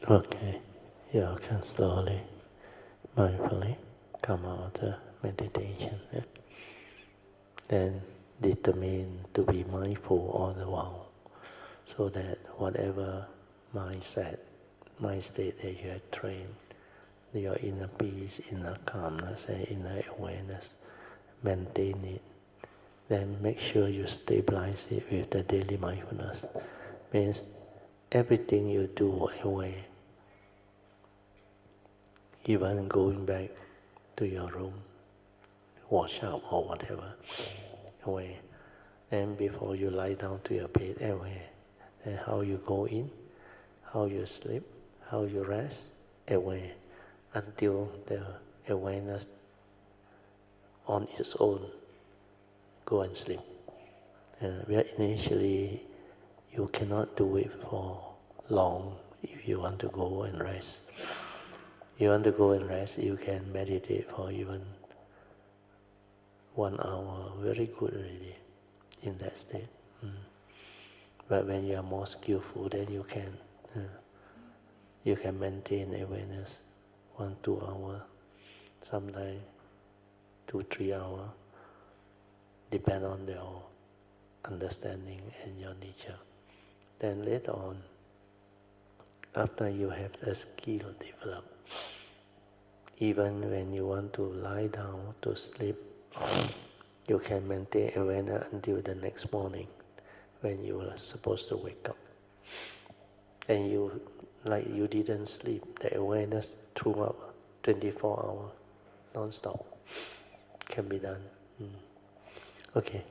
Okay, you can slowly, mindfully come out of meditation. Yeah? Then determine to be mindful all the while, so that whatever mindset, mind state that you have trained, your inner peace, inner calmness, and inner awareness, maintain it. Then make sure you stabilize it with the daily mindfulness. Means everything you do away, even going back to your room, wash up or whatever, away. Then before you lie down to your bed, away. Then how you go in, how you sleep, how you rest, away. Until the awareness on its own go and sleep. Where initially you cannot do it for long if you want to go and rest. You want to go and rest, you can meditate for even 1 hour, very good already in that state. But when you are more skillful, then you can maintain awareness 1-2 hours, sometimes 2-3 hours, depend on your understanding and your nature. Then later on, after you have the skill developed, even when you want to lie down to sleep, you can maintain awareness until the next morning when you are supposed to wake up. And you didn't sleep, the awareness throughout 24 hours, non-stop, can be done. Okay,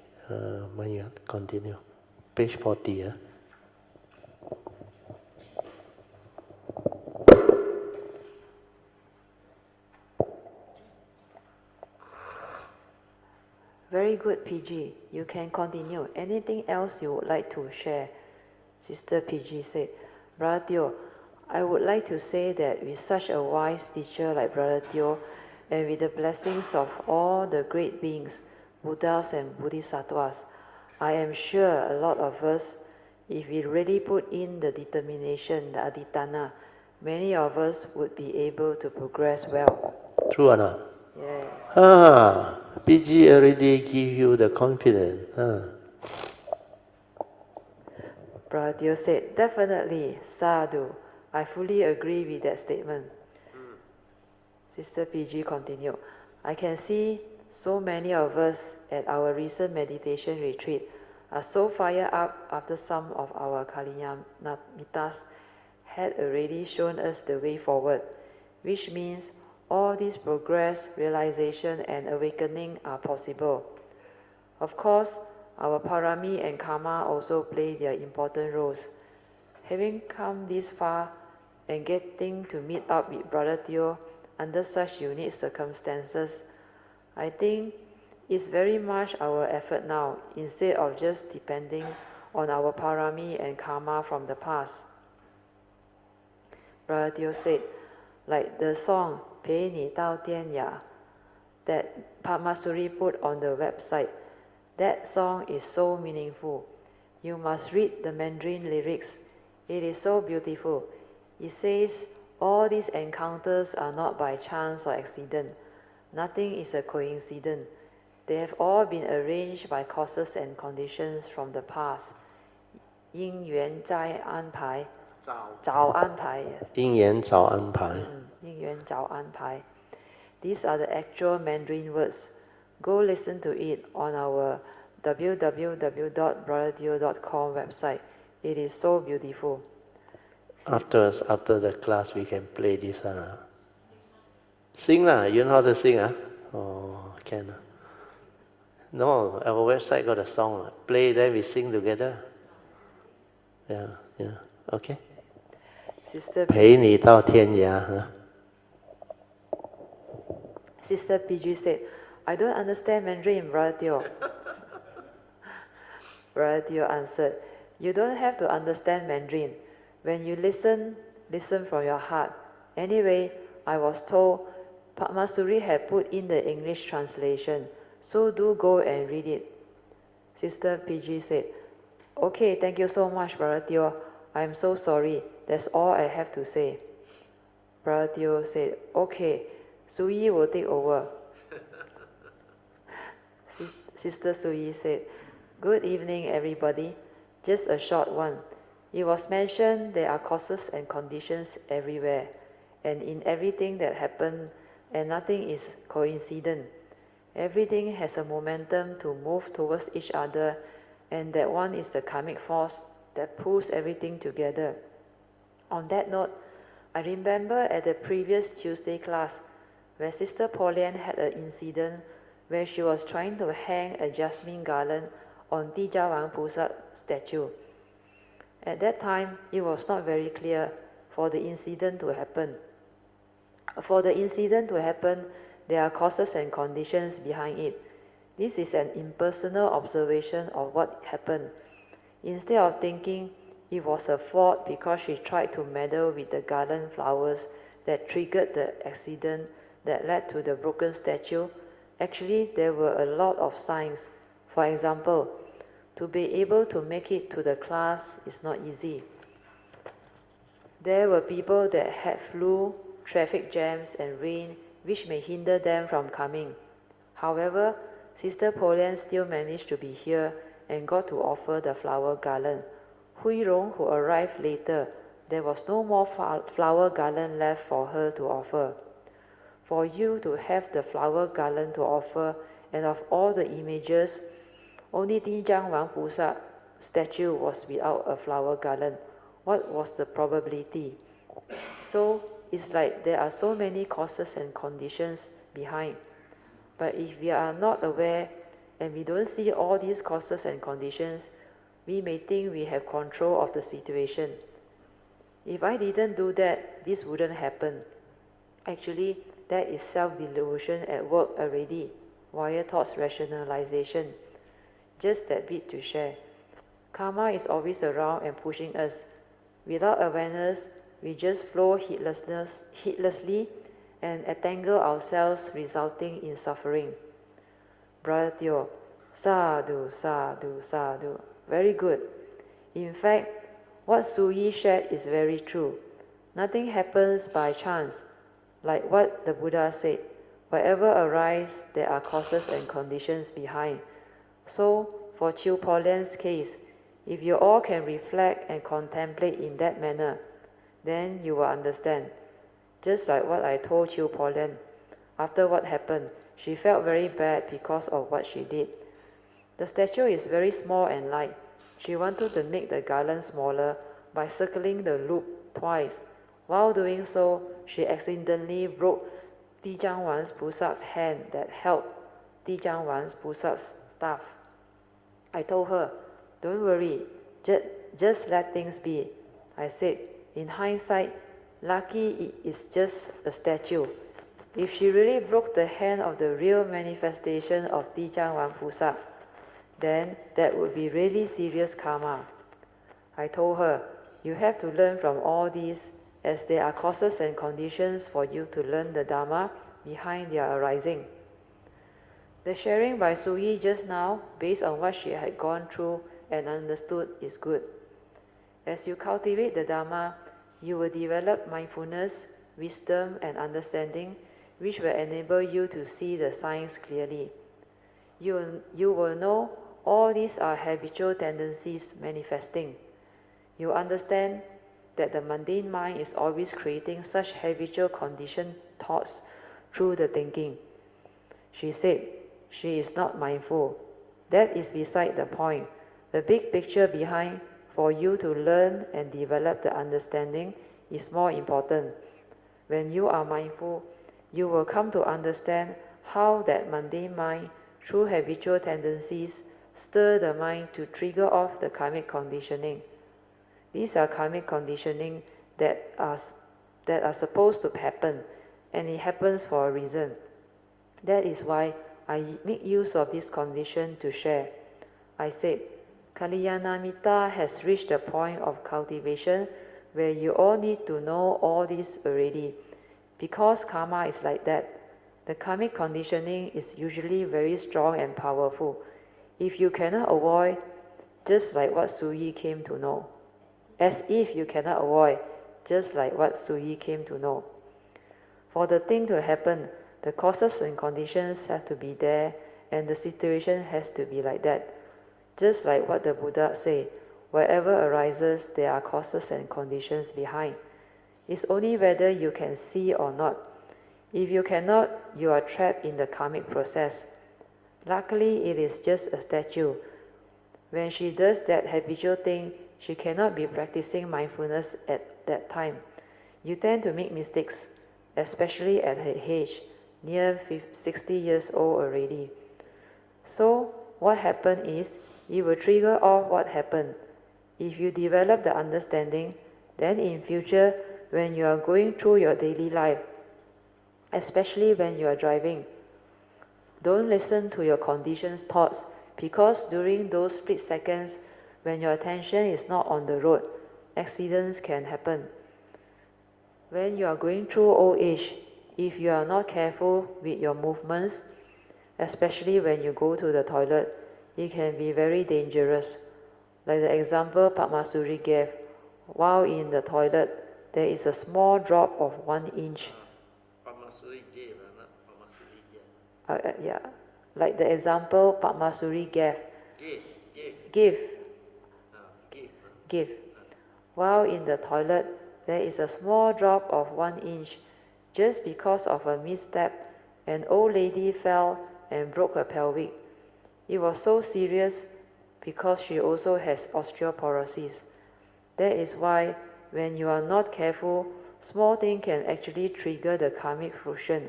Maya, continue. Page 40. Very good, PG. You can continue. Anything else you would like to share? Sister PG said, Brother Teo, I would like to say that with such a wise teacher like Brother Teo, and with the blessings of all the great beings, Buddhas and Bodhisattvas, I am sure a lot of us, if we really put in the determination, the adhitthana, many of us would be able to progress well. True or not? Yes. PG already give you the confidence. Brother Teo said, definitely, sadhu. I fully agree with that statement. Sister PG continued, I can see so many of us at our recent meditation retreat are so fired up after some of our Kalyanamitas had already shown us the way forward, which means all this progress, realization and awakening are possible. Of course, our parami and karma also play their important roles. Having come this far and getting to meet up with Brother Teo under such unique circumstances, I think it's very much our effort now, instead of just depending on our parami and karma from the past. Brother Teo said, like the song 陪你到天涯 that Padmasuri put on the website, that song is so meaningful. You must read the Mandarin lyrics. It is so beautiful. It says, all these encounters are not by chance or accident. Nothing is a coincidence. They have all been arranged by causes and conditions from the past. 因缘在安排，早安排。因缘早安排。因缘早安排。These are the actual Mandarin words. Go listen to it on our www.brotherteo.com website. It is so beautiful. After the class, we can play this. Sing lah. You know how to sing? Oh, can. No, our website got a song. Play, then we sing together. Yeah. Okay. Sister 陪你到天涯. Sister PG said, I don't understand Mandarin, Brother Teo. Brother Teo answered, you don't have to understand Mandarin. When you listen from your heart. Anyway, I was told Padmasuri had put in the English translation, so do go and read it. Sister PG said, okay, thank you so much, Brother Teo. I'm so sorry. That's all I have to say. Brother Teo said, okay, Suyi will take over. Sister Suyi said, good evening everybody, just a short one. It was mentioned there are causes and conditions everywhere, and in everything that happened, and nothing is coincident. Everything has a momentum to move towards each other, and that one is the karmic force that pulls everything together. On that note, I remember at the previous Tuesday class where Sister Pauline had an incident where she was trying to hang a jasmine garland on Dijawang Pusa statue. At that time, it was not very clear for the incident to happen. For the incident to happen, there are causes and conditions behind it. This is an impersonal observation of what happened. Instead of thinking it was her fault because she tried to meddle with the garland flowers that triggered the accident that led to the broken statue, actually there were a lot of signs. For example, to be able to make it to the class is not easy. There were people that had flu, traffic jams and rain which may hinder them from coming. However, Sister Pauline still managed to be here and got to offer the flower garland. Hui Rong, who arrived later, there was no more flower garland left for her to offer. For you to have the flower garland to offer, and of all the images, only Dijang Wang Pusa statue was without a flower garland. What was the probability? So it's like there are so many causes and conditions behind. But if we are not aware and we don't see all these causes and conditions, we may think we have control of the situation. If I didn't do that, this wouldn't happen. Actually, that is self-delusion at work already, via thoughts rationalization. Just that bit to share. Karma is always around and pushing us. Without awareness, we just flow heedlessly and entangle ourselves, resulting in suffering. Brother Teo, sadhu, sadhu, sadhu. Very good. In fact, what Suyi shared is very true. Nothing happens by chance. Like what the Buddha said, whatever arises, there are causes and conditions behind. So, for Chiu Pauline's case, if you all can reflect and contemplate in that manner, then you will understand. Just like what I told Chiu Pauline, after what happened, she felt very bad because of what she did. The statue is very small and light. She wanted to make the garland smaller by circling the loop twice. While doing so, she accidentally broke Dijang Wan's Pusa's hand that held Dijang Wan's Pusa's staff. I told her, don't worry, just let things be. I said, in hindsight, lucky it is just a statue. If she really broke the hand of the real manifestation of Dijang Wan Pusa, then that would be really serious karma. I told her, you have to learn from all these, as there are causes and conditions for you to learn the Dharma behind their arising. The sharing by Suyi just now, based on what she had gone through and understood, is good. As you cultivate the Dharma, you will develop mindfulness, wisdom, and understanding, which will enable you to see the signs clearly. You will know all these are habitual tendencies manifesting. You understand that the mundane mind is always creating such habitual conditioned thoughts through the thinking. She said, she is not mindful. That is beside the point. The big picture behind, for you to learn and develop the understanding, is more important. When you are mindful, you will come to understand how that mundane mind, through habitual tendencies, stir the mind to trigger off the karmic conditioning. These are karmic conditioning that are supposed to happen, and it happens for a reason. That is why I make use of this condition to share. I said, Kalyanamitta has reached the point of cultivation where you all need to know all this already. Because karma is like that, the karmic conditioning is usually very strong and powerful. If you cannot avoid, just like what Suyi came to know, as if you cannot avoid, just like what Sui came to know. For the thing to happen, the causes and conditions have to be there, and the situation has to be like that. Just like what the Buddha said, wherever arises, there are causes and conditions behind. It's only whether you can see or not. If you cannot, you are trapped in the karmic process. Luckily, it is just a statue. When she does that habitual thing, she cannot be practicing mindfulness at that time. You tend to make mistakes, especially at her age, near 60 years old already. So, what happened is, it will trigger off what happened. If you develop the understanding, then in future, when you are going through your daily life, especially when you are driving, don't listen to your conditioned thoughts, because during those split seconds when your attention is not on the road, accidents can happen. When you are going through old age, if you are not careful with your movements, especially when you go to the toilet, it can be very dangerous. Like the example Padmasuri gave, while in the toilet, there is a small drop of 1 inch. Padmasuri gave, not Padmasuri gave. Yeah, like the example Padmasuri gave. Give. Give. While in the toilet, there is a small drop of 1 inch. Just because of a misstep, an old lady fell and broke her pelvic. It was so serious because she also has osteoporosis. That is why when you are not careful, small things can actually trigger the karmic fruition,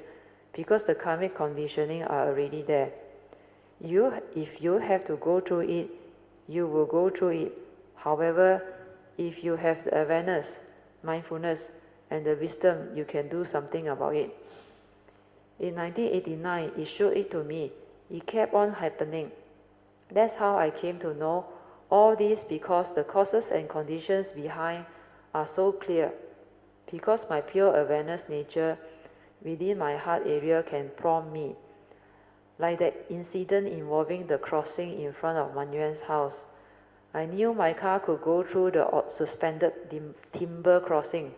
because the karmic conditioning are already there. If you have to go through it, you will go through it. However, if you have the awareness, mindfulness, and the wisdom, you can do something about it. In 1989, it showed it to me. It kept on happening. That's how I came to know all this, because the causes and conditions behind are so clear. Because my pure awareness nature within my heart area can prompt me. Like that incident involving the crossing in front of Manuel's house. I knew my car could go through the suspended timber crossing.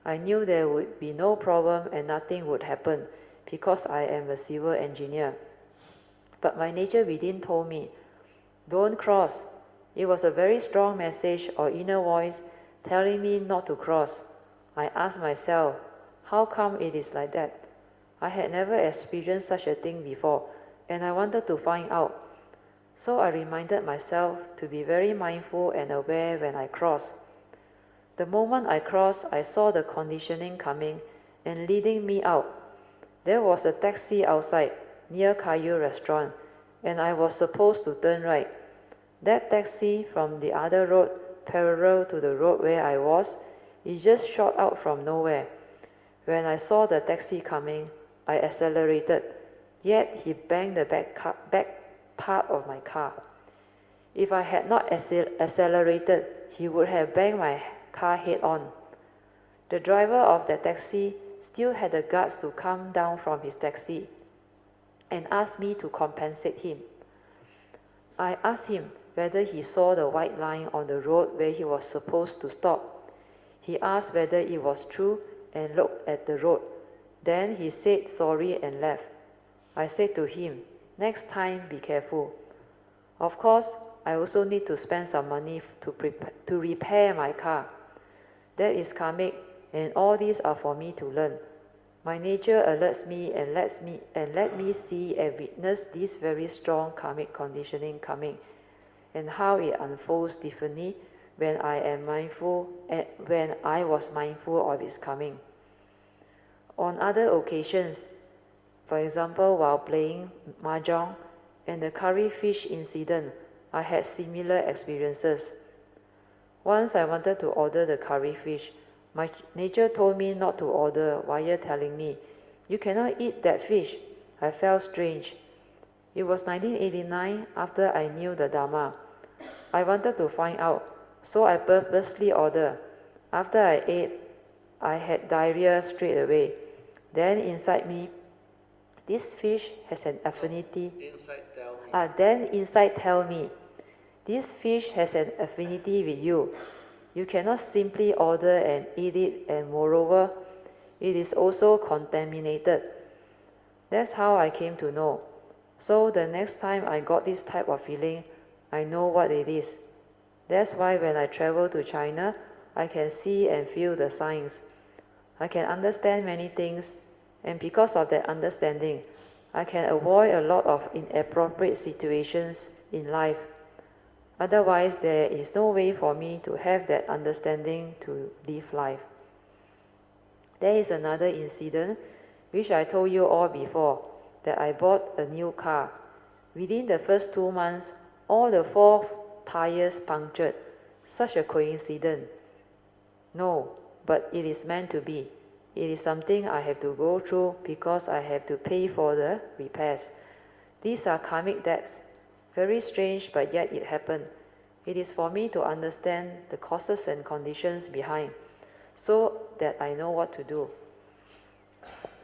I knew there would be no problem and nothing would happen, because I am a civil engineer. But my nature within told me, don't cross. It was a very strong message or inner voice telling me not to cross. I asked myself, how come it is like that? I had never experienced such a thing before, and I wanted to find out. So I reminded myself to be very mindful and aware when I cross. The moment I crossed, I saw the conditioning coming and leading me out. There was a taxi outside, near Caillou restaurant, and I was supposed to turn right. That taxi from the other road, parallel to the road where I was, it just shot out from nowhere. When I saw the taxi coming, I accelerated, yet he banged the back part of my car. If I had not accelerated, he would have banged my car head on. The driver of the taxi still had the guts to come down from his taxi and ask me to compensate him. I asked him whether he saw the white line on the road where he was supposed to stop. He asked whether it was true and looked at the road. Then he said sorry and left. I said to him, next time be careful. Of course, I also need to spend some money to repair my car. That is karmic, and all these are for me to learn. My nature alerts me and let me see and witness this very strong karmic conditioning coming, and how it unfolds differently when I was mindful of its coming. On other occasions, for example, while playing mahjong and the curry fish incident, I had similar experiences. Once I wanted to order the curry fish. My nature told me not to order while telling me, you cannot eat that fish. I felt strange. It was 1989 after I knew the Dharma. I wanted to find out, so I purposely ordered. After I ate, I had diarrhea straight away. Then inside me, this fish has an affinity. Inside tell me, this fish has an affinity with you. You cannot simply order and eat it, and moreover, it is also contaminated. That's how I came to know. So the next time I got this type of feeling, I know what it is. That's why when I travel to China, I can see and feel the signs. I can understand many things, and because of that understanding, I can avoid a lot of inappropriate situations in life. Otherwise, there is no way for me to have that understanding to live life. There is another incident which I told you all before, that I bought a new car. Within the first 2 months, all the 4 tires punctured. Such a coincidence. No, but it is meant to be. It is something I have to go through because I have to pay for the repairs. These are karmic debts. Very strange, but yet it happened. It is for me to understand the causes and conditions behind, so that I know what to do.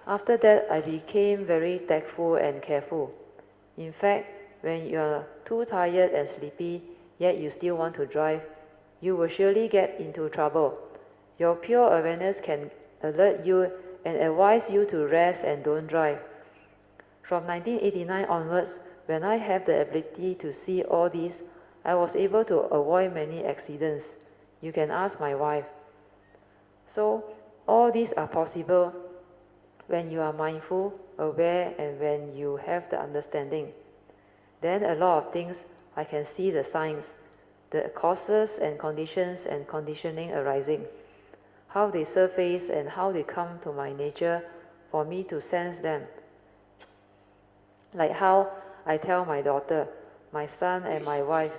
After that, I became very tactful and careful. In fact, when you are too tired and sleepy, yet you still want to drive, you will surely get into trouble. Your pure awareness can alert you and advise you to rest and don't drive. From 1989 onwards, when I have the ability to see all this, I was able to avoid many accidents. You can ask my wife. So, all these are possible when you are mindful, aware, and when you have the understanding. Then a lot of things, I can see the signs, the causes and conditions and conditioning arising, how they surface and how they come to my nature for me to sense them. Like how I tell my daughter, my son and my wife.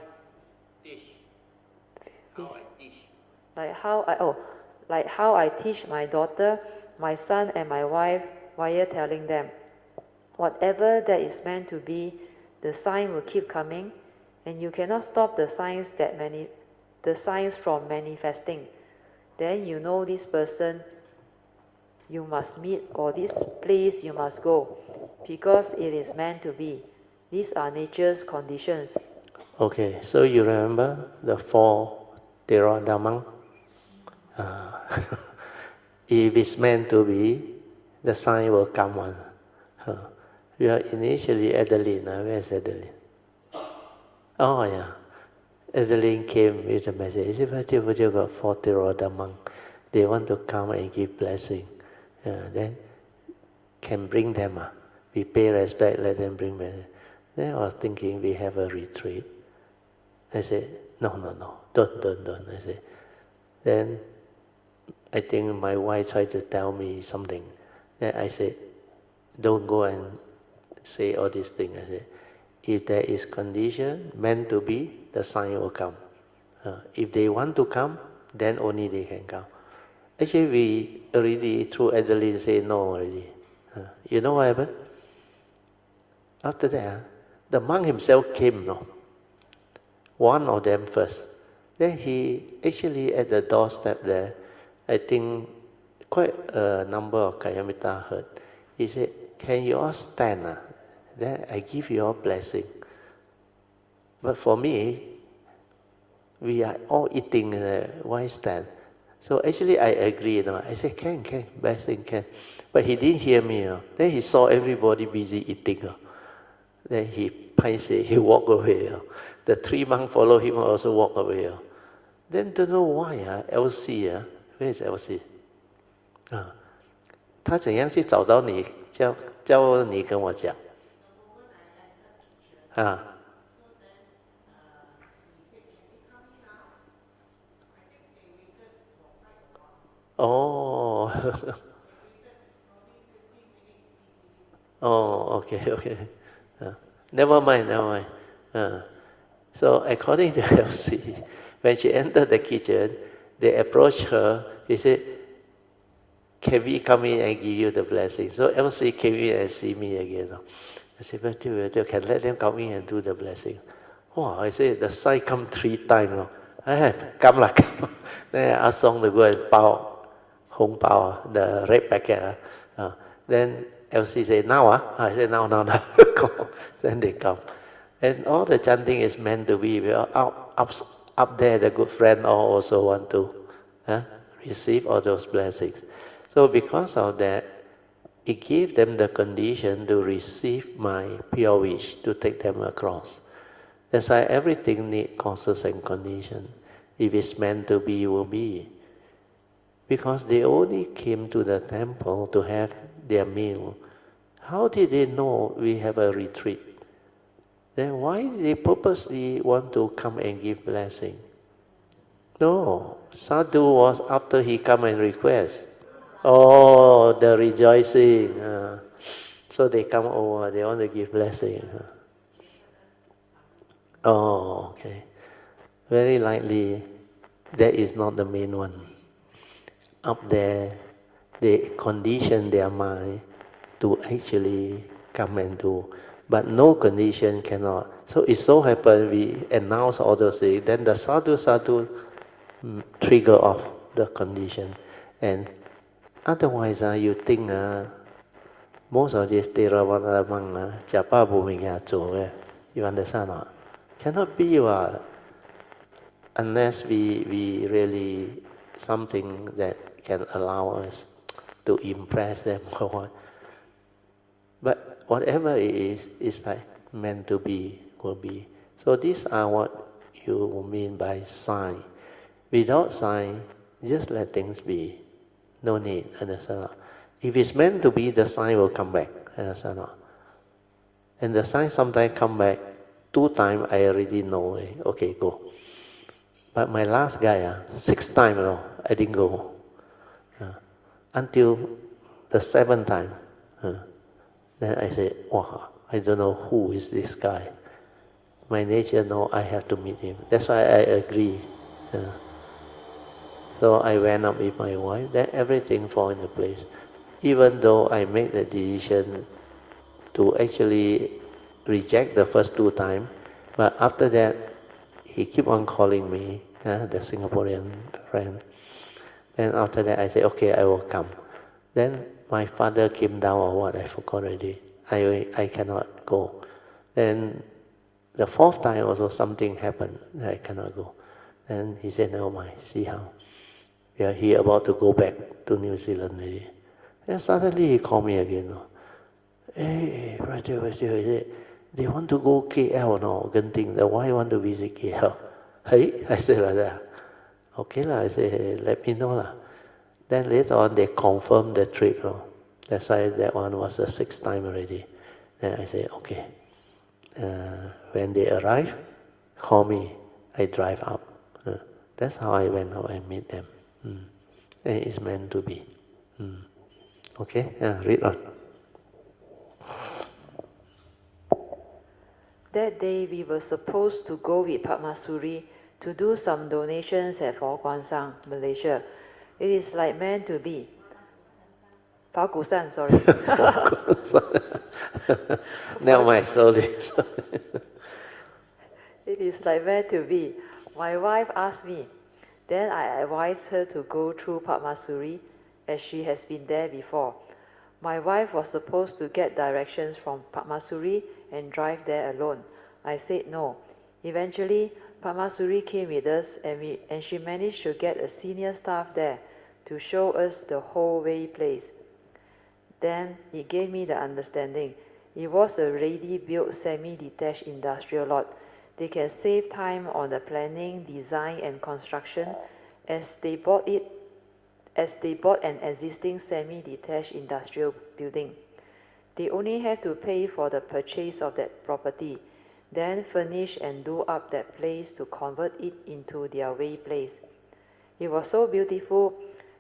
Like how I teach my daughter, my son and my wife via telling them, whatever that is meant to be, the sign will keep coming, and you cannot stop the signs from manifesting. Then you know this person you must meet, or this place you must go, because it is meant to be. These are nature's conditions. Okay, so you remember the 4 Theravada? If it's meant to be, the sign will come on. We are initially Adeline. Where's Adeline? Oh yeah, Adeline came with a message. She got 4 Theravada. They want to come and give blessing. Then can bring them. We pay respect, let them bring blessing. Then I was thinking we have a retreat. I said, no, don't. I said, then I think my wife tried to tell me something. Then I said, don't go and say all these things. I said, if there is condition meant to be, the sign will come. If they want to come, then only they can come. Actually, we already, through Adeline, say no already. You know what happened? After that, the monk himself came, no? One of them first. Then he actually at the doorstep there, I think quite a number of Kayamita heard. He said, can you all stand? Then I give you all blessing. But for me, we are all eating, why stand? So actually I agree. I said, can, blessing can. But he didn't hear me. Then he saw everybody busy eating. Then he walked away. The 3 monks follow him also walk away. Then don't know why, LC, where is LC? 他怎样去找到你？叫你跟我讲。Oh. Oh, okay. Never mind. So according to LC, when she entered the kitchen, they approached her. He said, can we come in and give you the blessing? So LC came in and see me again. I said, but can let them come in and do the blessing. Wow, I said, the sign come 3 times. Come. Then I asked Song to go and Hong Bao, the red packet. Then LC said, now? I said, now. Then they come. And all the chanting is meant to be. We are up there the good friend also want to receive all those blessings. So because of that, it gave them the condition to receive my pure wish to take them across. That's why everything needs causes and condition. If it's meant to be, will be. Because they only came to the temple to have their meal. How did they know we have a retreat? Then why did they purposely want to come and give blessing? No, sadhu was after he come and request. Oh, the rejoicing. So they come over, they want to give blessing. Oh, okay. Very likely, that is not the main one. Up there, they condition their mind to actually come and do. But no condition cannot. So it so happened we announce all those things, then the sadhu trigger off the condition. And otherwise, you think most of these Theravada monks, Japa Bhumika you understand or not? Cannot be unless we really something that can allow us to impress them or what. But whatever it is like meant to be, will be. So these are what you mean by sign. Without sign, just let things be. No need, understand? If it's meant to be, the sign will come back, understand? And the sign sometimes come back 2 times, I already know, okay, go. But my last guy, 6 times, I didn't go. Until the 7th time, then I said, wow, I don't know who is this guy. My nature know I have to meet him. That's why I agree. So I went up with my wife, then everything fall into place. Even though I made the decision to actually reject the first 2 times, but after that, he keep on calling me, the Singaporean friend. Then after that, I said, okay, I will come. Then my father came down or what, I forgot already. I cannot go. Then the 4th time also something happened, I cannot go. Then he said, never mind, see how. Yeah, he about to go back to New Zealand already. Then suddenly he called me again. Hey, brother, he said, they want to go KL no, Genting. Why you want to visit KL? Hey, I said like that. Okay lah, I said, hey, let me know lah. Then later on they confirmed the trip. That's why that one was the 6th time already. Then I said, okay. When they arrive, call me. I drive up. That's how I went out and meet them. And it's meant to be. Okay, read on. That day we were supposed to go with Padmasuri to do some donations at Fo Guang Sang, Malaysia. It is like meant to be. Pao Gu San, sorry. Now my soul is. It is like meant to be. My wife asked me. Then I advised her to go through Padmasuri as she has been there before. My wife was supposed to get directions from Padmasuri and drive there alone. I said no. Eventually, Padmasuri came with us and she managed to get a senior staff there to show us the whole way place. Then it gave me the understanding. It was a ready-built semi-detached industrial lot. They can save time on the planning, design and construction as they bought an existing semi-detached industrial building. They only have to pay for the purchase of that property, then furnish and do up that place to convert it into their way place. It was so beautiful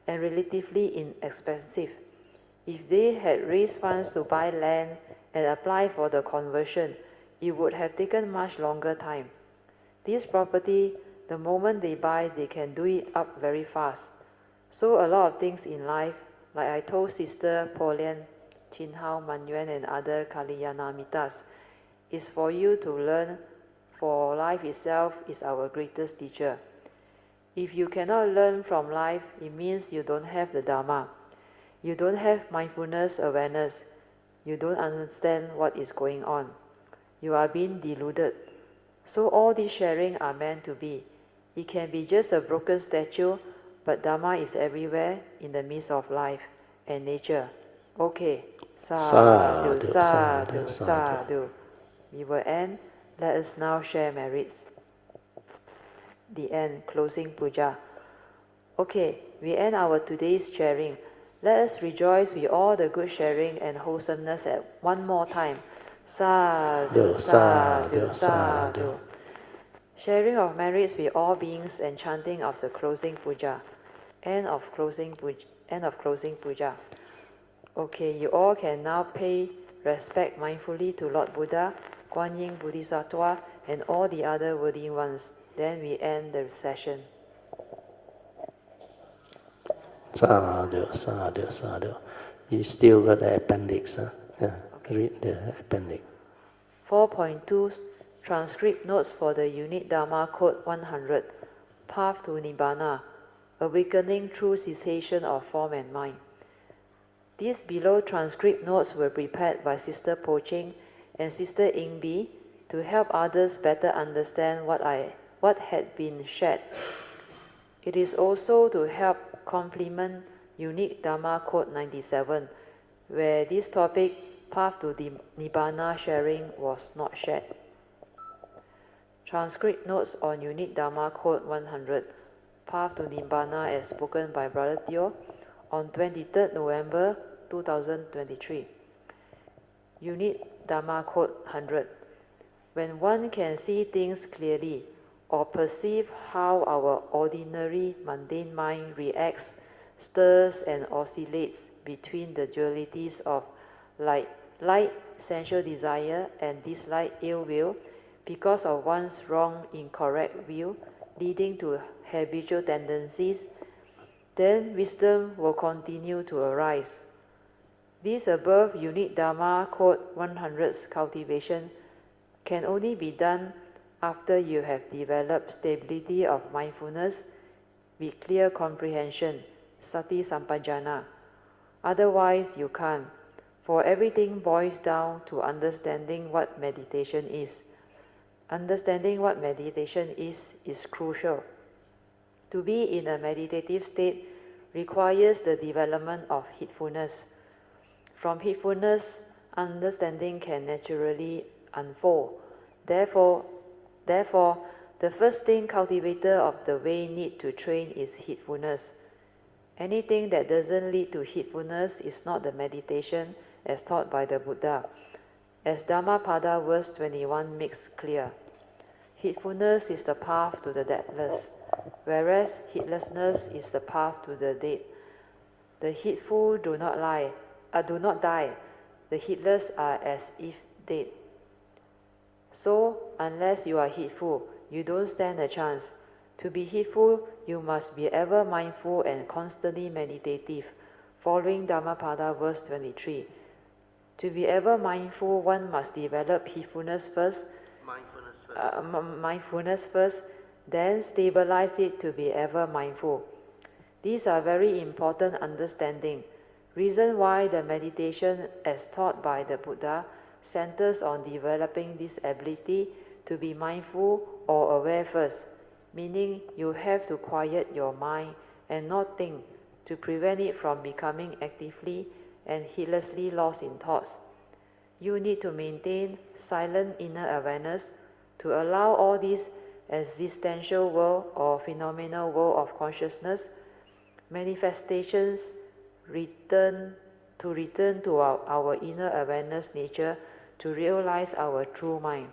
and relatively inexpensive. If they had raised funds to buy land and apply for the conversion, it would have taken much longer time. This property, the moment they buy, they can do it up very fast. So a lot of things in life, like I told Sister Pauline, Chin Hao, Man Yuan and other Kalyanamitas, is for you to learn, for life itself is our greatest teacher. If you cannot learn from life, it means you don't have the Dharma. You don't have mindfulness awareness. You don't understand what is going on. You are being deluded. So all these sharing are meant to be. It can be just a broken statue, but Dharma is everywhere in the midst of life and nature. Okay. Sadhu, sadhu, sadhu. We will end. Let us now share merits. The end. Closing puja. Okay, we end our today's sharing. Let us rejoice with all the good sharing and wholesomeness at one more time. Sadhu, sadhu, sadhu. Sharing of merits with all beings and chanting of the closing puja. End of closing puja. Okay, you all can now pay respect mindfully to Lord Buddha, Guan Yin Bodhisattva, and all the other worthy ones. Then we end the session. Sadhu, sadhu, sadhu. You still got the appendix, huh? Yeah. Okay. Read the appendix. 4.2 Transcript Notes for the Unique Dharma Code 100 Path to Nibbana, Awakening through Cessation of Form and Mind. These below transcript notes were prepared by Sister Po Ching and Sister Ing Bi to help others better understand what had been shared. It is also to help complement Unique Dharma Code 97, where this topic, Path to Nibbana sharing, was not shared. Transcript notes on Unique Dharma Code 100, Path to Nibbana, as spoken by Brother Teo on 23rd November 2023. Unique Dharma Code 100. When one can see things clearly, or perceive how our ordinary mundane mind reacts, stirs and oscillates between the dualities of like sensual desire, and dislike, ill will, because of one's wrong, incorrect view, leading to habitual tendencies, then wisdom will continue to arise. This above Unique Dharma Code 100's cultivation can only be done after you have developed stability of mindfulness with clear comprehension, sati sampajana. Otherwise you can't, for everything boils down to understanding what meditation is. Understanding what meditation is crucial. To be in a meditative state requires the development of heedfulness. From heedfulness, understanding can naturally unfold. Therefore, the first thing cultivator of the way need to train is heedfulness. Anything that doesn't lead to heedfulness is not the meditation as taught by the Buddha, as Dhammapada verse 21 makes clear. Heedfulness is the path to the deathless, whereas heedlessness is the path to the dead. The heedful do not die. The heedless are as if dead. So, unless you are heedful, you don't stand a chance. To be heedful, you must be ever mindful and constantly meditative, following Dhammapada verse 23. To be ever mindful, one must develop heedfulness first, mindfulness first, then stabilize it to be ever mindful. These are very important understanding. Reason why the meditation as taught by the Buddha centers on developing this ability to be mindful or aware first, meaning you have to quiet your mind and not think to prevent it from becoming actively and heedlessly lost in thoughts. You need to maintain silent inner awareness to allow all this existential world or phenomenal world of consciousness manifestations return to our inner awareness nature to realize our true mind.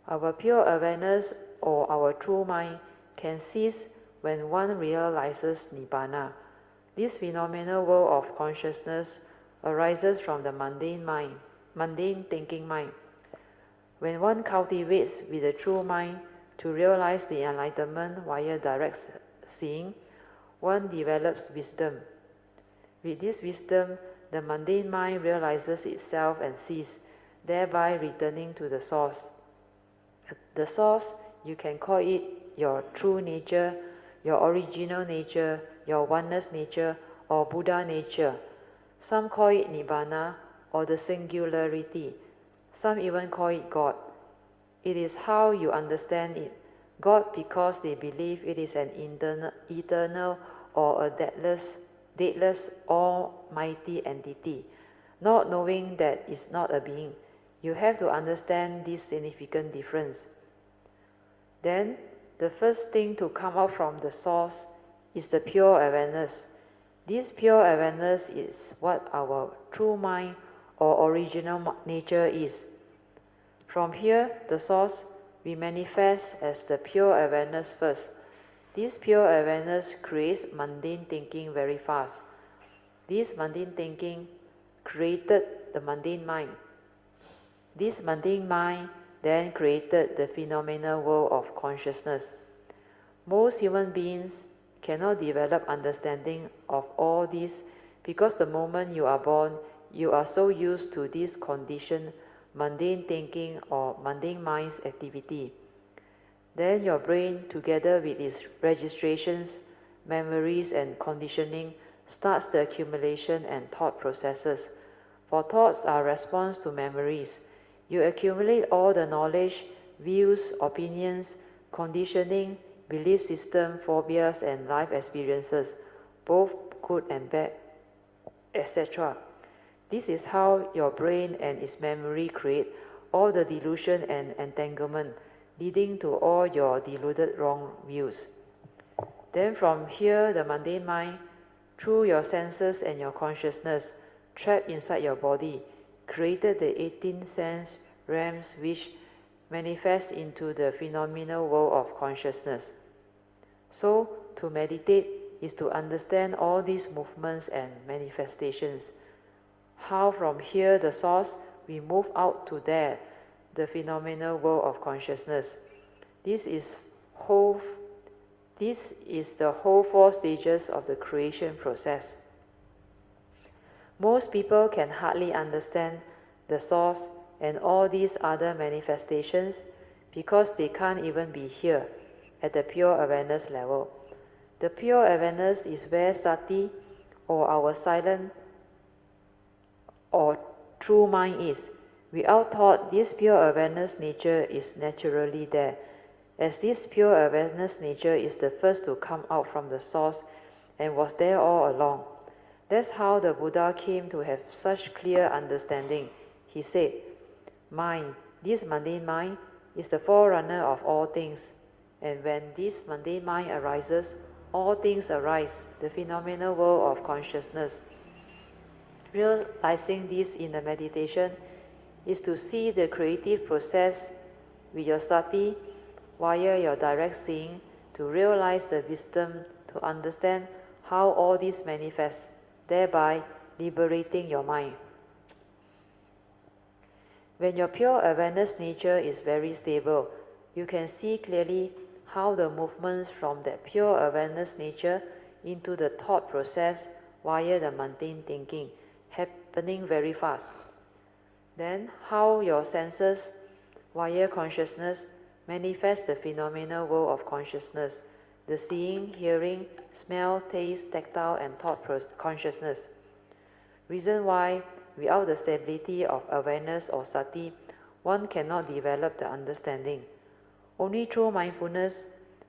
Our pure awareness or our true mind can cease when one realizes Nibbana. This phenomenal world of consciousness arises from the mundane thinking mind. When one cultivates with the true mind to realize the enlightenment via direct seeing, one develops wisdom. With this wisdom, the mundane mind realizes itself and ceases, thereby returning to the source. The source, you can call it your true nature, your original nature, your oneness nature, or Buddha nature. Some call it Nibbana or the singularity. Some even call it God. It is how you understand it. God because they believe it is an eternal or a deathless, almighty entity, not knowing that it's not a being. You have to understand this significant difference. Then, the first thing to come out from the source is the pure awareness. This pure awareness is what our true mind or original nature is. From here, the source, we manifest as the pure awareness first. This pure awareness creates mundane thinking very fast. This mundane thinking created the mundane mind. This mundane mind then created the phenomenal world of consciousness. Most human beings cannot develop understanding of all this because the moment you are born, you are so used to this conditioned mundane thinking or mundane mind's activity. Then your brain, together with its registrations, memories and conditioning, starts the accumulation and thought processes. For thoughts are response to memories. You accumulate all the knowledge, views, opinions, conditioning, belief system, phobias and life experiences, both good and bad, etc. This is how your brain and its memory create all the delusion and entanglement, leading to all your deluded wrong views. Then from here, the mundane mind, through your senses and your consciousness, trapped inside your body, created the 18 sense realms which manifest into the phenomenal world of consciousness. So, to meditate is to understand all these movements and manifestations. How from here, the source, we move out to there, the phenomenal world of consciousness. This is the whole 4 stages of the creation process. Most people can hardly understand the source and all these other manifestations because they can't even be here at the pure awareness level. The pure awareness is where sati, or our silent or true mind is. Without thought, this pure awareness nature is naturally there. As this pure awareness nature is the first to come out from the source and was there all along. That's how the Buddha came to have such clear understanding. He said, mind, this mundane mind, is the forerunner of all things. And when this mundane mind arises, all things arise, the phenomenal world of consciousness. Realizing this in the meditation is to see the creative process with your sati via your direct seeing, to realize the wisdom, to understand how all this manifests, thereby liberating your mind. When your pure awareness nature is very stable, you can see clearly how the movements from that pure awareness nature into the thought process via the mundane thinking happening very fast. Then how your senses via consciousness manifest the phenomenal world of consciousness, the seeing, hearing, smell, taste, tactile and thought consciousness. Reason why without the stability of awareness or sati, one cannot develop the understanding. Only through mindfulness,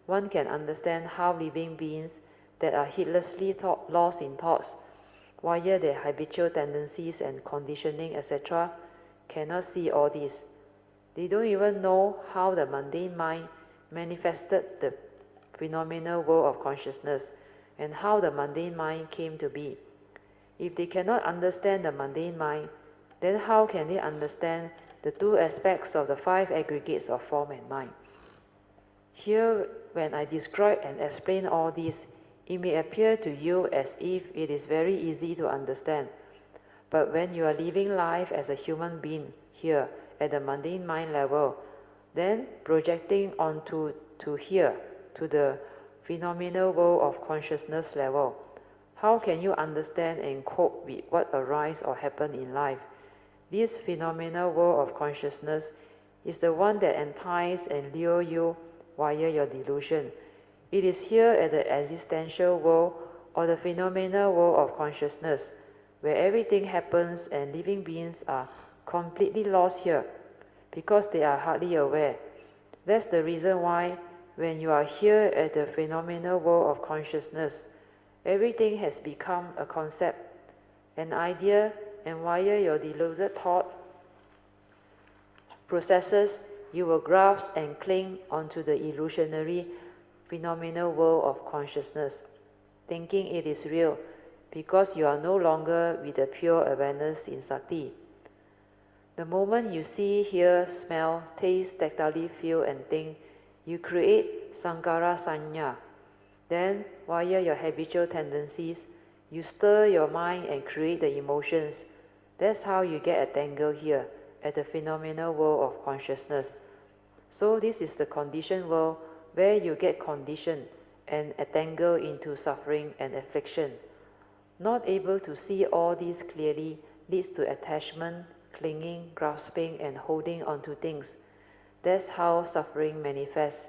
one can understand how living beings that are heedlessly lost in thoughts, via their habitual tendencies and conditioning, etc., cannot see all this. They don't even know how the mundane mind manifested the phenomenal world of consciousness and how the mundane mind came to be. If they cannot understand the mundane mind, then how can they understand the 2 aspects of the 5 aggregates of form and mind? Here, when I describe and explain all this, it may appear to you as if it is very easy to understand. But when you are living life as a human being here at the mundane mind level, then projecting onto here, to the phenomenal world of consciousness level, how can you understand and cope with what arises or happen in life? This phenomenal world of consciousness is the one that entices and lures you via your delusion. It is here at the existential world or the phenomenal world of consciousness where everything happens and living beings are completely lost here because they are hardly aware. That's the reason why when you are here at the phenomenal world of consciousness, everything has become a concept, an idea, and via your deluded thought processes, you will grasp and cling onto the illusionary phenomenal world of consciousness, thinking it is real, because you are no longer with the pure awareness in sati. The moment you see, hear, smell, taste, tactily feel and think, you create sankhara sanya. Then, via your habitual tendencies, you stir your mind and create the emotions. That's how you get entangled here at the phenomenal world of consciousness. So this is the conditioned world where you get conditioned and entangled into suffering and affliction. Not able to see all this clearly leads to attachment, clinging, grasping, and holding onto things. That's how suffering manifests.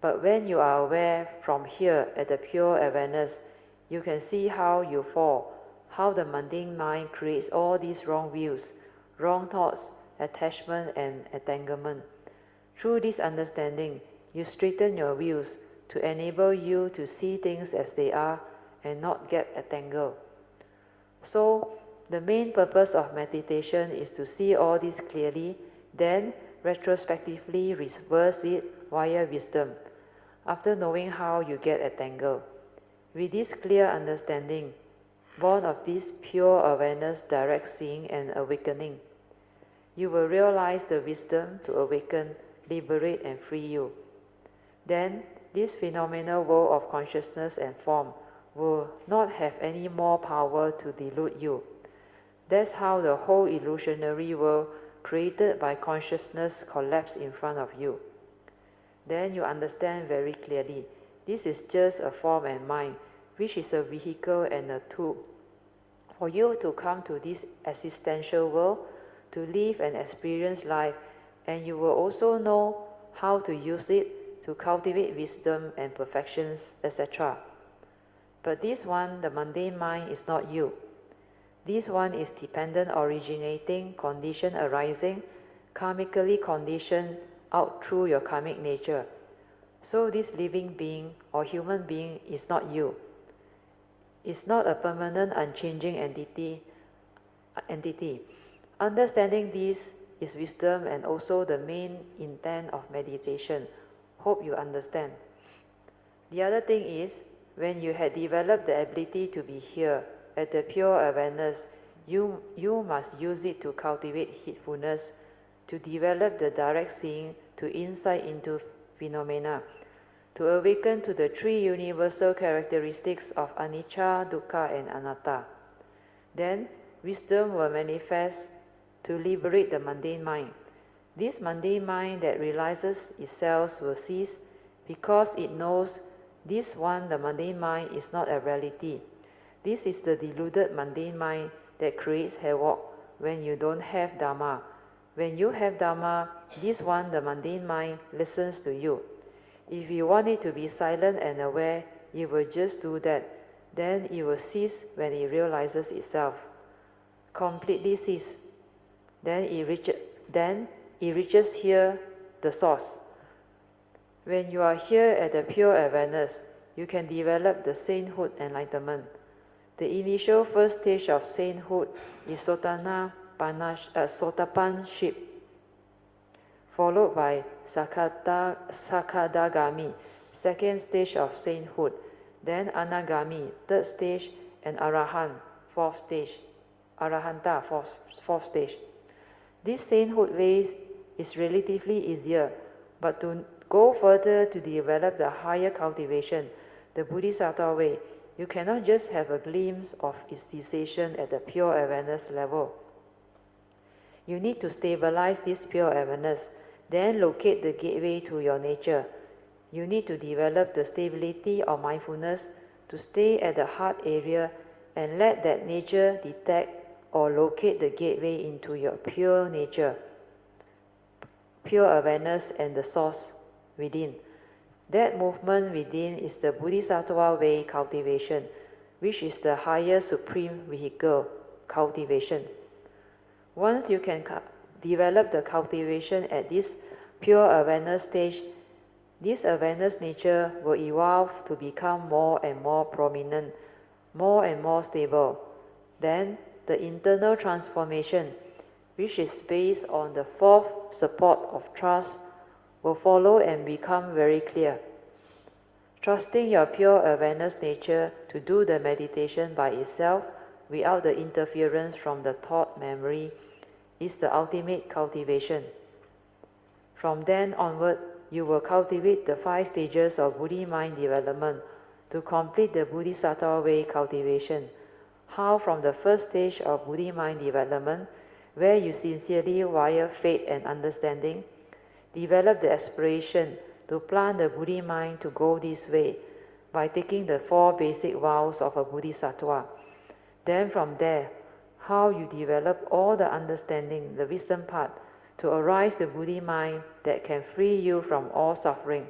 But when you are aware from here at the pure awareness, you can see how you fall, how the mundane mind creates all these wrong views, wrong thoughts, attachment, and entanglement. Through this understanding, you straighten your views to enable you to see things as they are and not get entangled. So, the main purpose of meditation is to see all this clearly, then retrospectively reverse it via wisdom, after knowing how you get entangled. With this clear understanding, born of this pure awareness, direct seeing and awakening, you will realize the wisdom to awaken, liberate and free you. Then, this phenomenal world of consciousness and form will not have any more power to delude you. That's how the whole illusionary world created by consciousness collapses in front of you. Then you understand very clearly, this is just a form and mind, which is a vehicle and a tool for you to come to this existential world, to live and experience life, and you will also know how to use it to cultivate wisdom and perfections, etc. But this one, the mundane mind, is not you. This one is dependent, originating, condition arising, karmically conditioned out through your karmic nature. So this living being or human being is not you. It's not a permanent, unchanging entity. Understanding this is wisdom and also the main intent of meditation. Hope you understand. The other thing is, when you had developed the ability to be here at the pure awareness, you must use it to cultivate heedfulness, to develop the direct seeing, to insight into phenomena, to awaken to the three universal characteristics of anicca, dukkha and anatta. Then wisdom will manifest to liberate the mundane mind. This mundane mind that realizes itself will cease because it knows this one, the mundane mind, is not a reality. This is the deluded mundane mind that creates havoc when you don't have Dharma. When you have Dharma, this one, the mundane mind, listens to you. If you want it to be silent and aware, you will just do that. Then it will cease when it realizes itself. Completely cease. Then it reaches here, the source. When you are here at the pure awareness, you can develop the sainthood enlightenment. The initial first stage of sainthood is sotapanship, followed by sakadagami, second stage of sainthood, then anagami, third stage, and arahant, fourth stage. Arahanta, fourth stage. This sainthood way is relatively easier, but to go further to develop the higher cultivation, the Bodhisattva way, you cannot just have a glimpse of its cessation at the pure awareness level. You need to stabilize this pure awareness, then locate the gateway to your nature. You need to develop the stability of mindfulness to stay at the heart area and let that nature detect or locate the gateway into your pure nature, pure awareness and the source within. That movement within is the Bodhisattva way cultivation, which is the higher supreme vehicle cultivation. Once you can develop the cultivation at this pure awareness stage, This awareness nature will evolve to become more and more prominent, more and more stable. Then the internal transformation, which is based on the fourth support of trust, will follow and become very clear. Trusting your pure awareness nature to do the meditation by itself without the interference from the thought memory is the ultimate cultivation. From then onward, you will cultivate the 5 stages of Buddhi mind development to complete the Bodhisattva way cultivation. How from the first stage of Buddhi mind development, where you sincerely via faith and understanding, develop the aspiration to plant the Buddhi mind to go this way by taking the 4 basic vows of a Bodhisattva. Then from there, how you develop all the understanding, the wisdom part, to arise the Buddhi mind that can free you from all suffering,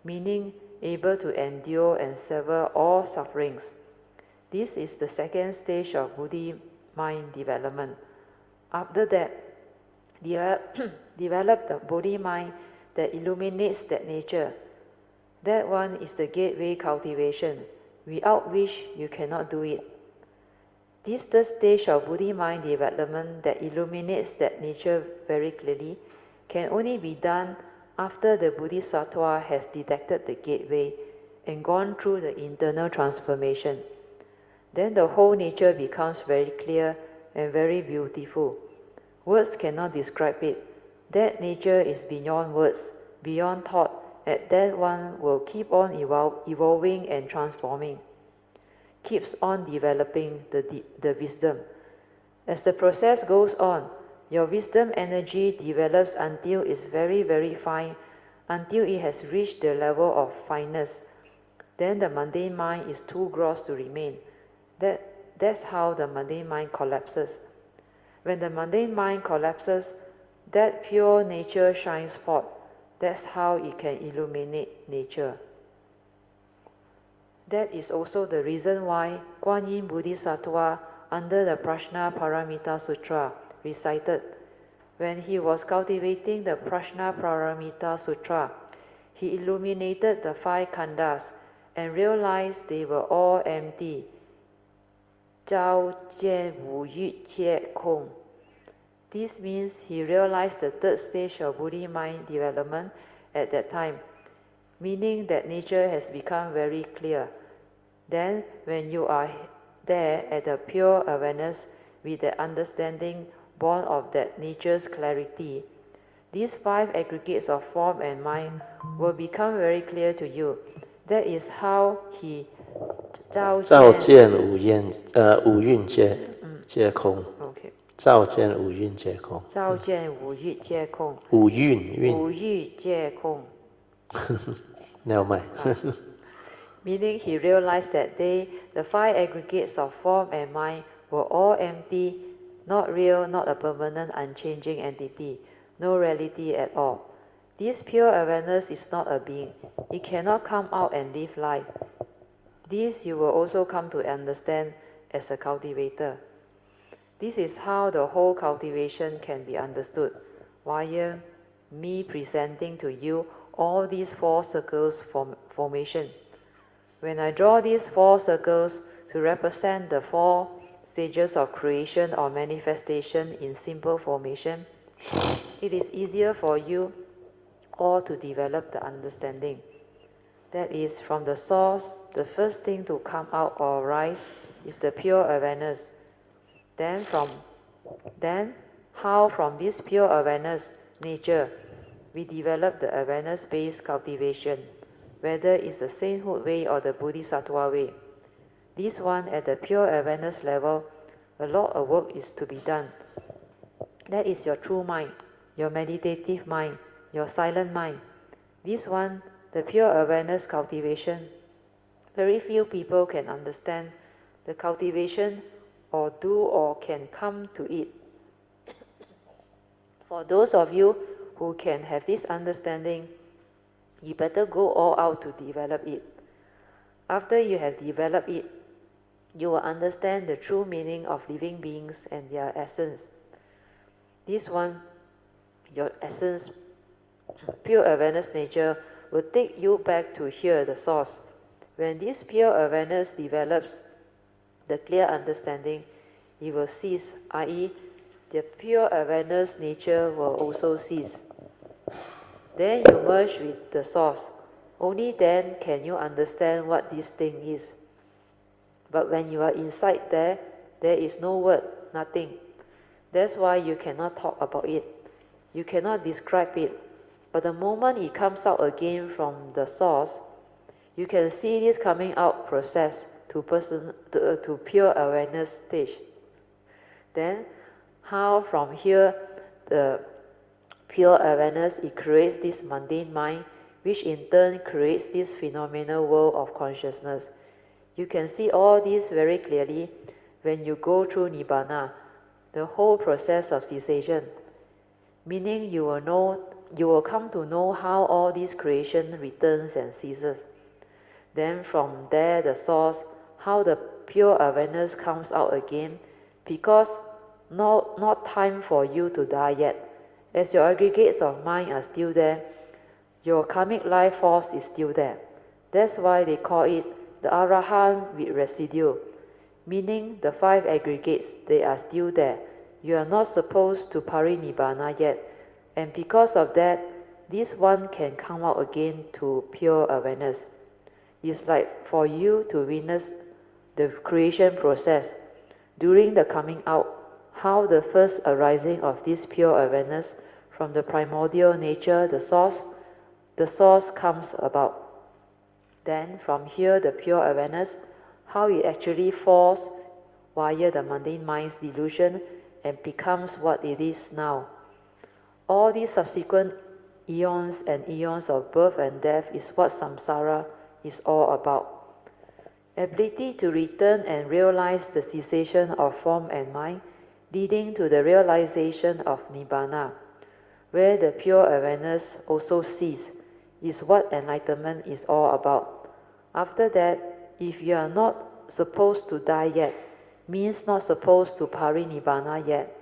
meaning able to endure and sever all sufferings. This is the second stage of Buddhi mind development. After that, develop the Buddhi mind that illuminates that nature. That one is the gateway cultivation, without which you cannot do it. This third stage of Buddhi mind development that illuminates that nature very clearly can only be done after the Bodhisattva has detected the gateway and gone through the internal transformation. Then the whole nature becomes very clear and very beautiful. Words cannot describe it. That nature is beyond words, beyond thought, and that one will keep on evolving and transforming, keeps on developing the wisdom. As the process goes on, your wisdom energy develops until it's very, very fine, until it has reached the level of fineness. Then the mundane mind is too gross to remain. That's how the mundane mind collapses. When the mundane mind collapses, that pure nature shines forth. That's how it can illuminate nature. That is also the reason why Kuan Yin Bodhisattva, under the Prajna Paramita Sutra, recited, when he was cultivating the Prajna Paramita Sutra, he illuminated the 5 khandhas and realized they were all empty. Zhao Jian Wu Yu Jie Kong. This means he realized the third stage of Buddhi mind development at that time, meaning that nature has become very clear. Then, when you are there at the pure awareness with the understanding born of that nature's clarity, these 5 aggregates of form and mind will become very clear to you. That is how he 照见五蕴皆空。Okay. 照见五蕴皆空。照见五蕴皆空。五蕴皆空。Never mind. Meaning he realized that the 5 aggregates of form and mind were all empty, not real, not a permanent, unchanging entity, no reality at all. This pure awareness is not a being. It cannot come out and live life. This you will also come to understand as a cultivator. This is how the whole cultivation can be understood, via me presenting to you all these 4 circles formation. When I draw these 4 circles to represent the 4 stages of creation or manifestation in simple formation, it is easier for you all to develop the understanding. That is, from the source, the first thing to come out or arise is the pure awareness. Then how from this pure awareness nature we develop the awareness-based cultivation, whether it's the sainthood way or the Bodhisattva way. This one at the pure awareness level, a lot of work is to be done. That is your true mind, your meditative mind, your silent mind. This one, the pure awareness cultivation, very few people can understand the cultivation or do or can come to it. For those of you who can have this understanding, you better go all out to develop it. After you have developed it, you will understand the true meaning of living beings and their essence. This one, your essence, pure awareness nature, will take you back to here, the source. When this pure awareness develops the clear understanding, it will cease, i.e., the pure awareness nature will also cease. Then you merge with the source. Only then can you understand what this thing is. But when you are inside there is no word, nothing. That's why you cannot talk about it. You cannot describe it. But the moment it comes out again from the source, you can see this coming out process to pure awareness stage. Then how from here the pure awareness, it creates this mundane mind, which in turn creates this phenomenal world of consciousness. You can see all this very clearly when you go through Nibbana, the whole process of cessation. Meaning you will come to know how all this creation returns and ceases. Then from there the source, how the pure awareness comes out again, because not time for you to die yet. As your aggregates of mind are still there, your karmic life force is still there. That's why they call it the Arahant with residue, meaning the 5 aggregates, they are still there. You are not supposed to Parinibbana yet, and because of that, this one can come out again to pure awareness. It's like for you to witness the creation process during the coming out, how the first arising of this pure awareness from the primordial nature, the source comes about. Then from here the pure awareness, how it actually falls via the mundane mind's delusion and becomes what it is now. All these subsequent eons and eons of birth and death is what samsara is all about. Ability to return and realize the cessation of form and mind, leading to the realization of Nibbana, where the pure awareness also ceases, is what enlightenment is all about. After that, if you are not supposed to die yet, means not supposed to Parinibbana yet,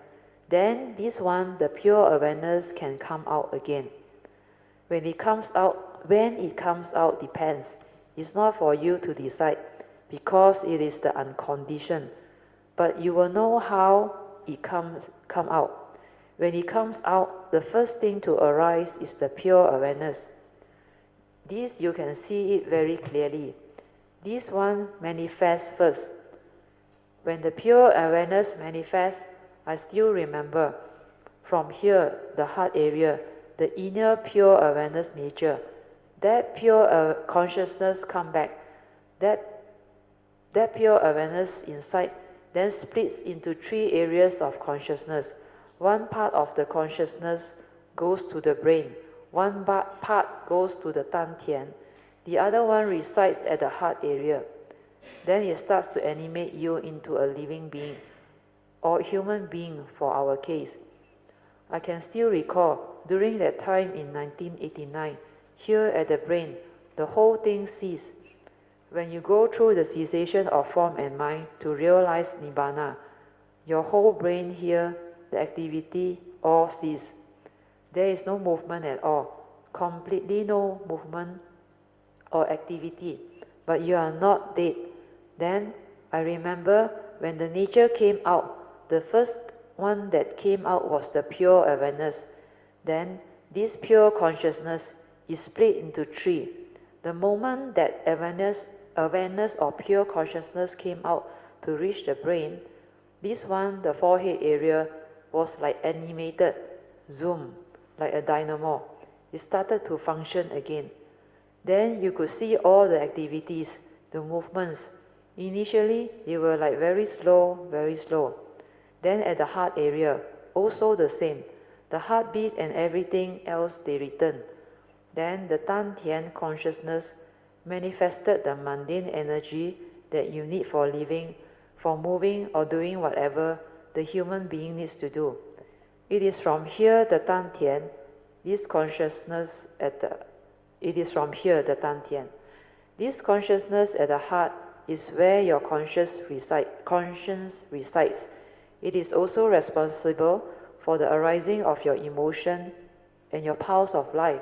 then this one, the pure awareness, can come out again. When it comes out depends. It's not for you to decide, because it is the unconditioned. But you will know how it come out. When it comes out, the first thing to arise is the pure awareness. This you can see it very clearly. This one manifests first. When the pure awareness manifests, I still remember from here, the heart area, the inner pure awareness nature, that pure consciousness come back. That pure awareness inside then splits into 3 areas of consciousness. One part of the consciousness goes to the brain, one part goes to the Dao Tian, the other one resides at the heart area. Then it starts to animate you into a living being, or human being for our case. I can still recall, during that time in 1989, here at the brain, the whole thing ceased. When you go through the cessation of form and mind to realize Nibbana, your whole brain here, the activity, all cease. There is no movement at all, completely no movement or activity, but you are not dead. Then I remember when the nature came out, the first one that came out was the pure awareness. Then this pure consciousness is split into 3. The moment that awareness or pure consciousness came out to reach the brain, this one, the forehead area, was like animated, zoom, like a dynamo. It started to function again. Then you could see all the activities, the movements. Initially, they were like very slow, very slow. Then at the heart area, also the same. The heartbeat and everything else, they return. Then the Dao Tian consciousness manifested the mundane energy that you need for living, for moving or doing whatever the human being needs to do. It is from here the Dao Tian, this consciousness it is from here the Dao Tian. This consciousness at the heart is where your conscience resides. It is also responsible for the arising of your emotion and your pulse of life.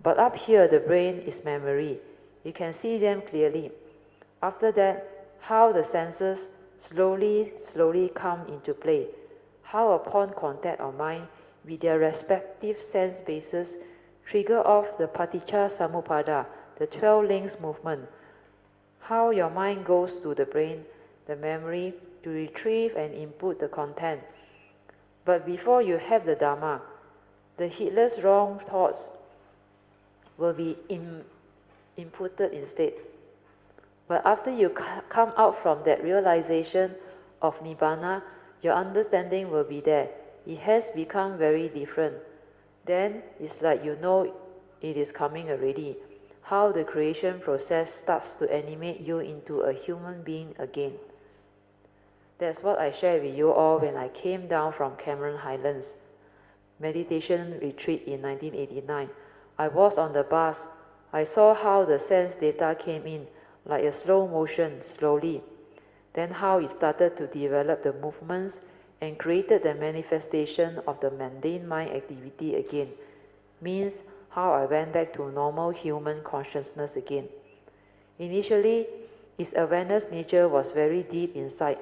But up here, the brain is memory. You can see them clearly. After that, how the senses slowly come into play. How upon contact of mind with their respective sense bases trigger off the paticca samuppada, the 12 links movement. How your mind goes to the brain, the memory, to retrieve and input the content. But before you have the Dhamma, the heedless wrong thoughts will be inputted instead. But after you come out from that realization of Nibbana, your understanding will be there. It has become very different. Then it's like you know it is coming already. How the creation process starts to animate you into a human being again. That's what I shared with you all when I came down from Cameron Highlands meditation retreat in 1989. I was on the bus. I saw how the sense data came in like a slow motion, slowly. Then how it started to develop the movements and created the manifestation of the mundane mind activity again. Means how I went back to normal human consciousness again. Initially, its awareness nature was very deep inside.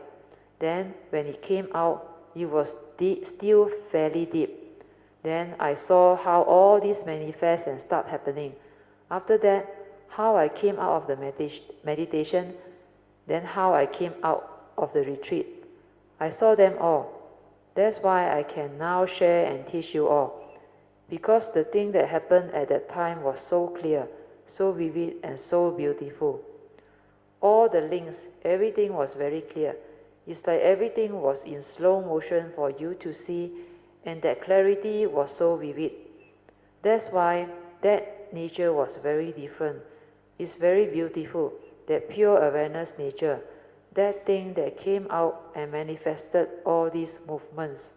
Then, when it came out, it was still fairly deep. Then I saw how all this manifests and start happening. After that, how I came out of the meditation, then how I came out of the retreat. I saw them all. That's why I can now share and teach you all. Because the thing that happened at that time was so clear, so vivid and so beautiful. All the links, everything was very clear. It's like everything was in slow motion for you to see, and that clarity was so vivid. That's why that nature was very different. It's very beautiful, that pure awareness nature, that thing that came out and manifested all these movements.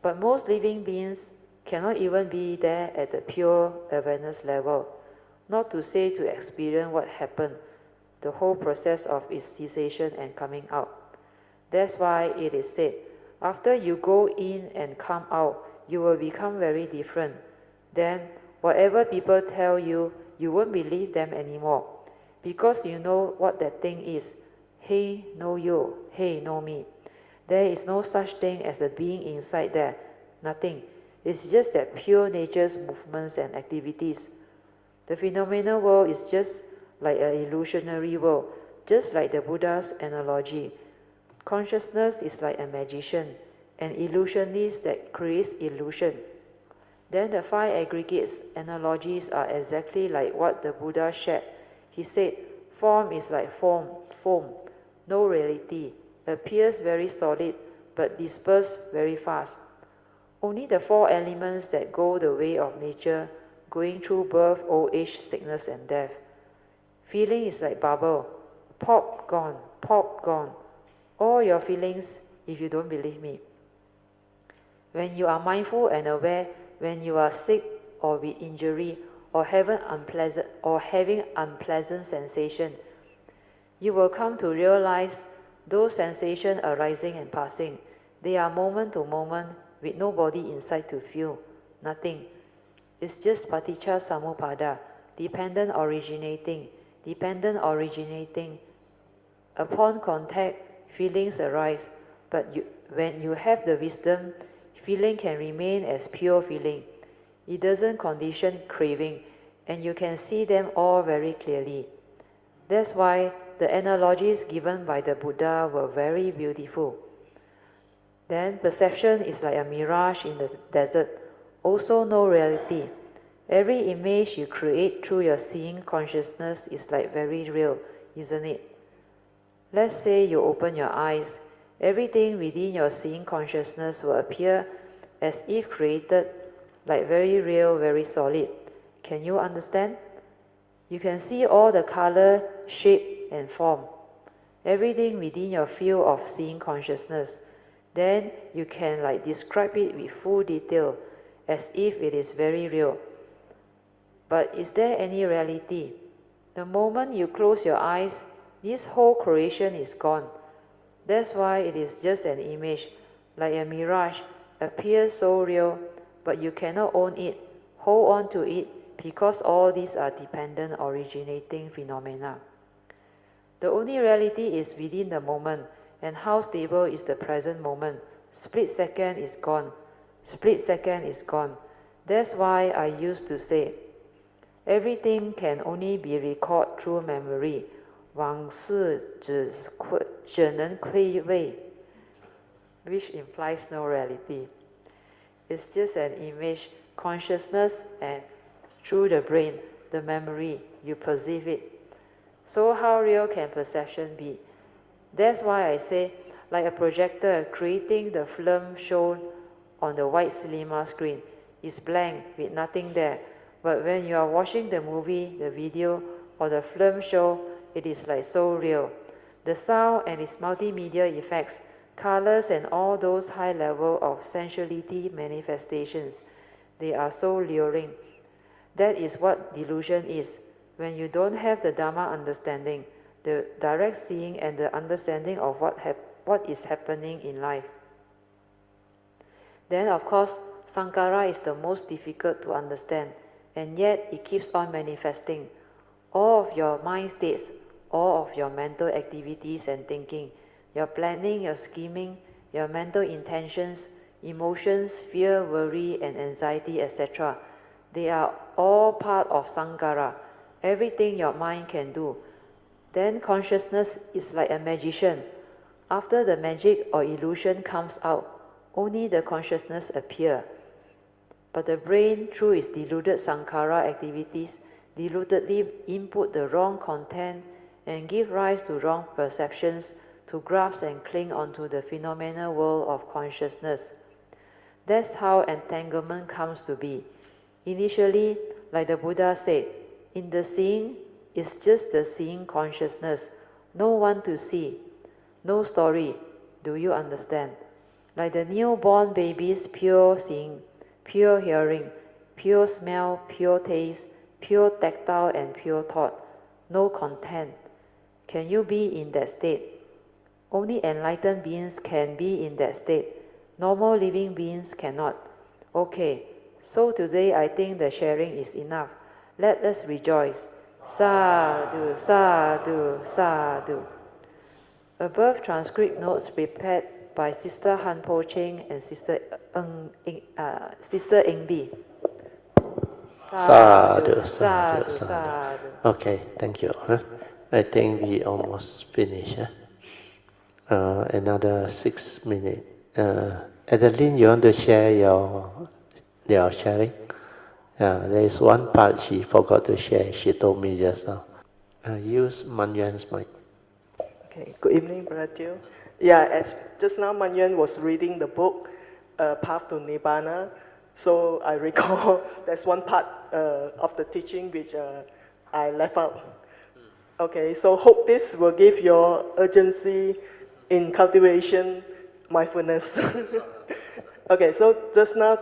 But most living beings cannot even be there at the pure awareness level, not to say to experience what happened, the whole process of its cessation and coming out. That's why it is said, after you go in and come out, you will become very different. Then, whatever people tell you, you won't believe them anymore, because you know what that thing is. Hey, no you. Hey, no me. There is no such thing as a being inside there. Nothing. It's just that pure nature's movements and activities. The phenomenal world is just like an illusionary world, just like the Buddha's analogy. Consciousness is like a magician, an illusionist that creates illusion. Then the 5 aggregates analogies are exactly like what the Buddha shared. He said, form is like foam, no reality, appears very solid, but disperses very fast. Only the 4 elements that go the way of nature, going through birth, old age, sickness, and death. Feeling is like bubble, pop, gone, pop, gone. All your feelings, if you don't believe me. When you are mindful and aware, when you are sick or with injury or having unpleasant sensation, you will come to realize those sensations arising and passing. They are moment to moment with nobody inside to feel, nothing. It's just paticca samuppada, dependent originating. Upon contact, feelings arise, but when you have the wisdom, feeling can remain as pure feeling. It doesn't condition craving, and you can see them all very clearly. That's why the analogies given by the Buddha were very beautiful. Then perception is like a mirage in the desert, also no reality. Every image you create through your seeing consciousness is like very real, isn't it? Let's say you open your eyes, everything within your seeing consciousness will appear as if created, like very real, very solid. Can you understand? You can see all the color, shape, and form. Everything within your field of seeing consciousness. Then you can describe it with full detail, as if it is very real. But is there any reality? The moment you close your eyes, this whole creation is gone. That's why it is just an image, like a mirage, appears so real, but you cannot own it, hold on to it, because all these are dependent originating phenomena. The only reality is within the moment, and how stable is the present moment. Split second is gone. Split second is gone. That's why I used to say, everything can only be recalled through memory. 往事只能窥味, which implies no reality. It's just an image, consciousness, and through the brain, the memory, you perceive it. So how real can perception be? That's why I say, like a projector creating the film shown on the white cinema screen, is blank with nothing there. But when you are watching the movie, the video, or the film show, it is like so real. The sound and its multimedia effects, colors and all those high level of sensuality manifestations, they are so luring. That is what delusion is. When you don't have the Dharma understanding, the direct seeing and the understanding of what is happening in life. Then of course, Sankara is the most difficult to understand, and yet it keeps on manifesting. All of your mind states, all of your mental activities and thinking, your planning, your scheming, your mental intentions, emotions, fear, worry, and anxiety, etc., they are all part of Sankara, everything your mind can do. Then consciousness is like a magician. After the magic or illusion comes out, only the consciousness appears. But the brain, through its deluded Sankara activities, deludedly input the wrong content and give rise to wrong perceptions to grasp and cling onto the phenomenal world of consciousness. That's how entanglement comes to be. Initially, like the Buddha said, in the seeing is just the seeing consciousness, no one to see, no story. Do you understand? Like the newborn baby's pure seeing, pure hearing, pure smell, pure taste, pure tactile and pure thought, no content. Can you be in that state? Only enlightened beings can be in that state. Normal living beings cannot. Okay, so today I think the sharing is enough. Let us rejoice. Sadhu, sadhu, sadhu. Above transcript notes prepared by Sister Han Po Cheng and Sister Eng Bi. Sadhu, sadhu, sadhu. Okay, thank you. I think we almost finished. Another 6 minutes. Adeline, you want to share your sharing? There is one part she forgot to share. She told me just now. Use Manyuan's mic. Okay. Good evening, Brother Teo. Yeah, as just now Manyuan was reading the book, Path to Nibbana. So I recall there's one part of the teaching which I left out. Okay, so hope this will give your urgency in cultivation, mindfulness. Okay, so just now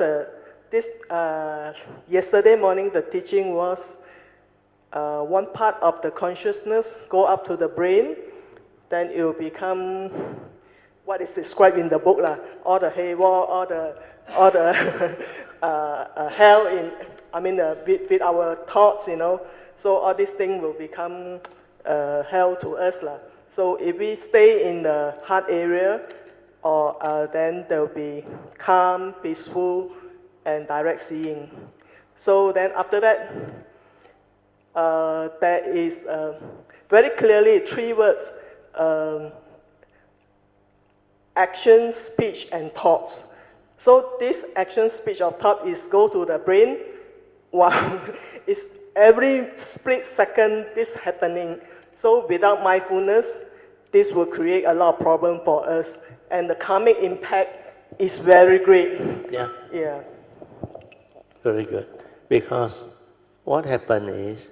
yesterday morning the teaching was one part of the consciousness go up to the brain, then it will become what is described in the book lah. All the haywire, all the hell with our thoughts, you know. So all these things will become hell to us lah. So if we stay in the heart area, then there will be calm, peaceful, and direct seeing. So then after that, there is very clearly 3 words: action, speech, and thoughts. So this action, speech, or thought is go to the brain. Wow, it's every split second this happening. So without mindfulness, this will create a lot of problem for us, and the karmic impact is very great. Yeah. Very good. Because what happened is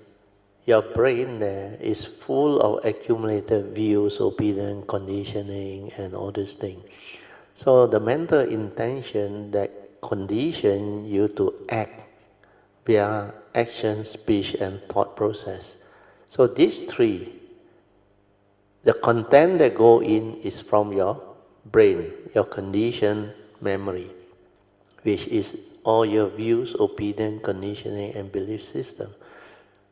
your brain there is full of accumulated views, opinion, conditioning, and all these things. So the mental intention that condition you to act via action, speech, and thought process. So these 3, the content that go in is from your brain, your conditioned memory. which is all your views, opinion, conditioning, and belief system.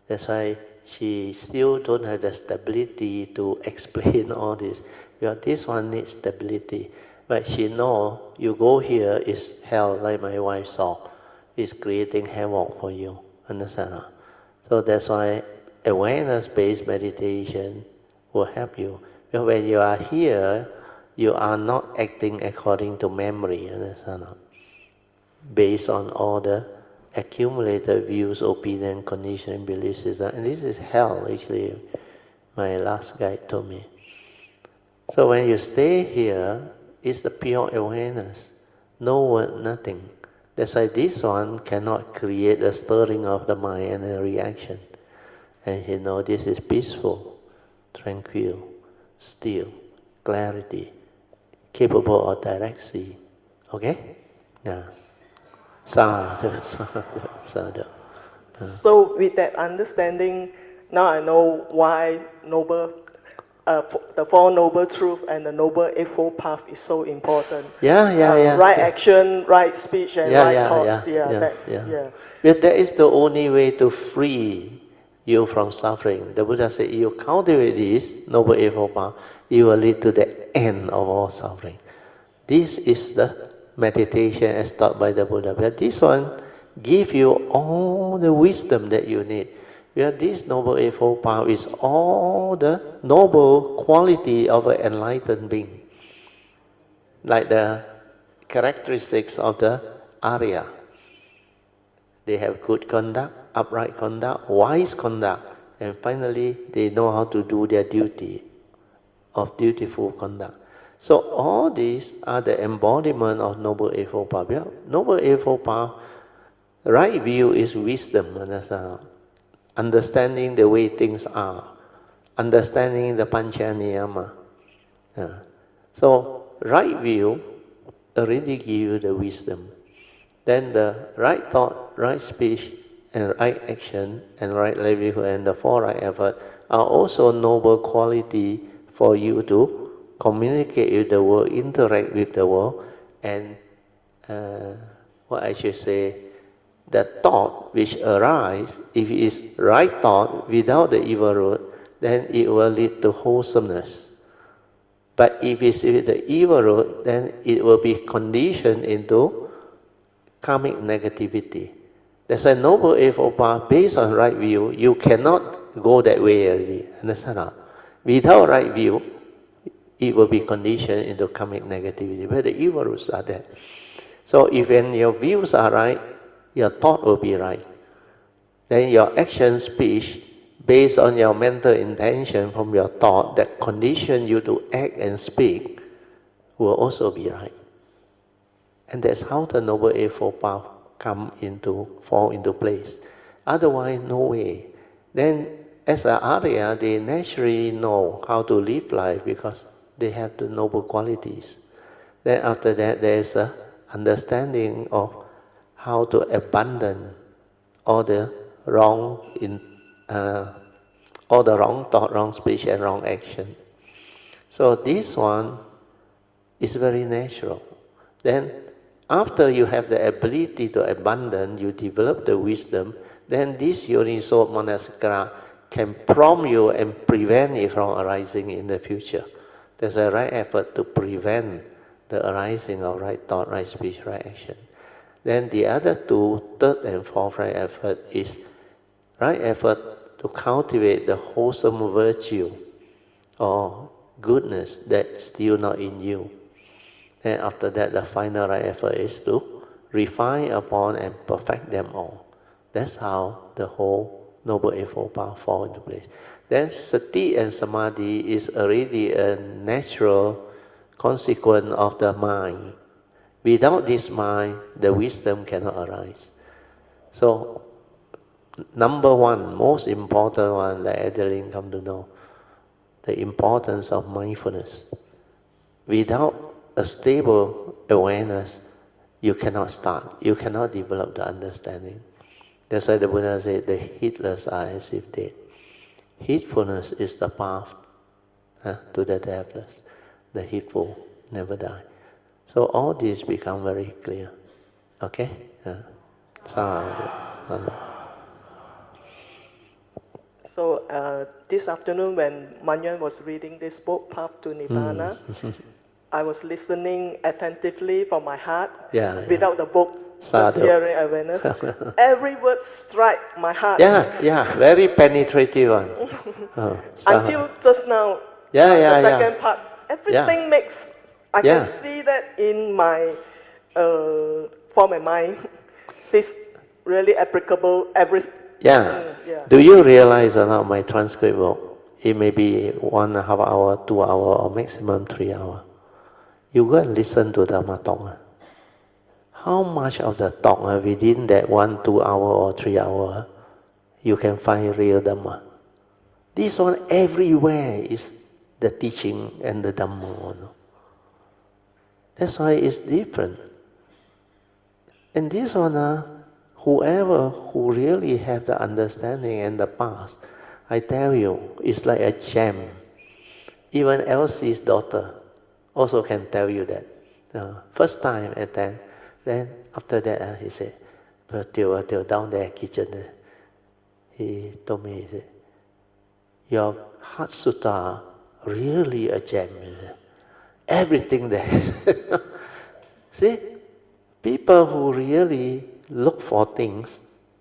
That's why she still don't have the stability to explain all this. Because this one needs stability. But she know you go here is hell, like my wife saw. It's creating havoc for you. Understand? So that's why awareness-based meditation will help you. Because when you are here, you are not acting according to memory. Understand? Based on all the accumulated views, opinion, conditioning, belief system. And this is hell, actually, my last guide told me. So when you stay here, it's the pure awareness. No word, nothing. That's why this one cannot create a stirring of the mind and a reaction. And you know this is peaceful, tranquil, still, clarity, capable of direct seeing. Okay? Yeah. Sadhu, sadhu, sadhu. So with that understanding, now I know why the Four Noble Truths and the Noble Eightfold Path is so important. Yeah. Right action, right speech, and right thoughts. Yeah. But that is the only way to free you from suffering. The Buddha said, you cultivate this Noble Eightfold Path, it will lead to the end of all suffering. This is the meditation as taught by the Buddha. But this one gives you all the wisdom that you need. Where this Noble Eightfold Path is all the noble quality of an enlightened being. Like the characteristics of the Arya. They have good conduct, upright conduct, wise conduct, and finally they know how to do their duty of dutiful conduct. So all these are the embodiment of Noble Eightfold Path. Yeah? Noble Eightfold Path, right view is wisdom, understanding the way things are, understanding the Pancha Niyama. So right view already give you the wisdom. Then the right thought, right speech, and right action, and right livelihood, and the four right effort are also noble quality for you to communicate with the world, interact with the world, and what I should say, the thought which arises, if it is right thought without the evil root, then it will lead to wholesomeness. But if it's with the evil root, then it will be conditioned into karmic negativity. That's a Noble Eightfold Path based on right view. You cannot go that way already. Understand? Without right view, it will be conditioned into karmic negativity, where the evil roots are there. So if when your views are right, your thought will be right. Then your action, speech, based on your mental intention from your thought that condition you to act and speak, will also be right. And that's how the Noble Eightfold Path fall into place. Otherwise, no way. Then as an Arya, they naturally know how to live life because they have the noble qualities. Then after that, there is a understanding of how to abandon all the wrong thought, wrong speech, and wrong action. So this one is very natural. Then after you have the ability to abandon, you develop the wisdom, then this Yoniso Manasikara can prompt you and prevent it from arising in the future. There's a right effort to prevent the arising of right thought, right speech, right action. Then the other two, third and fourth right effort is right effort to cultivate the wholesome virtue or goodness that's still not in you. And after that, the final right effort is to refine upon and perfect them all. That's how the whole Noble Eightfold Path fall into place. Then sati and samadhi is already a natural consequence of the mind. Without this mind, the wisdom cannot arise. So, number one, most important one that Adeline come to know, the importance of mindfulness. Without a stable awareness, you cannot start. You cannot develop the understanding. That's why the Buddha said, the heedless are as if dead. Heedfulness is the path to the deathless. The heedful never die. So all this become very clear. Okay? Sadhu. Sadhu. So this afternoon when Manyan was reading this book, Path to Nibbana, I was listening attentively from my heart without the book, just hearing awareness. Every word strike my heart. Very penetrative one. Until just now, the second part, everything makes, I can see that in my form and mind. This really applicable Do you realize or not, my transcript book, it may be 1.5 hour, 2 hour, or maximum 3 hours. You go and listen to Dhamma talk. How much of the talk within that 1, 2 hour or 3 hour you can find real Dhamma? This one everywhere is the teaching and the Dhamma. That's why it's different. And this one, whoever who really have the understanding and the past, I tell you, it's like a gem. Even Elsie's daughter also can tell you that. First time attend, then after that he said, Till down there kitchen, he told me, he said, your Heart Sutta really a gem. Everything there. See, people who really look for things,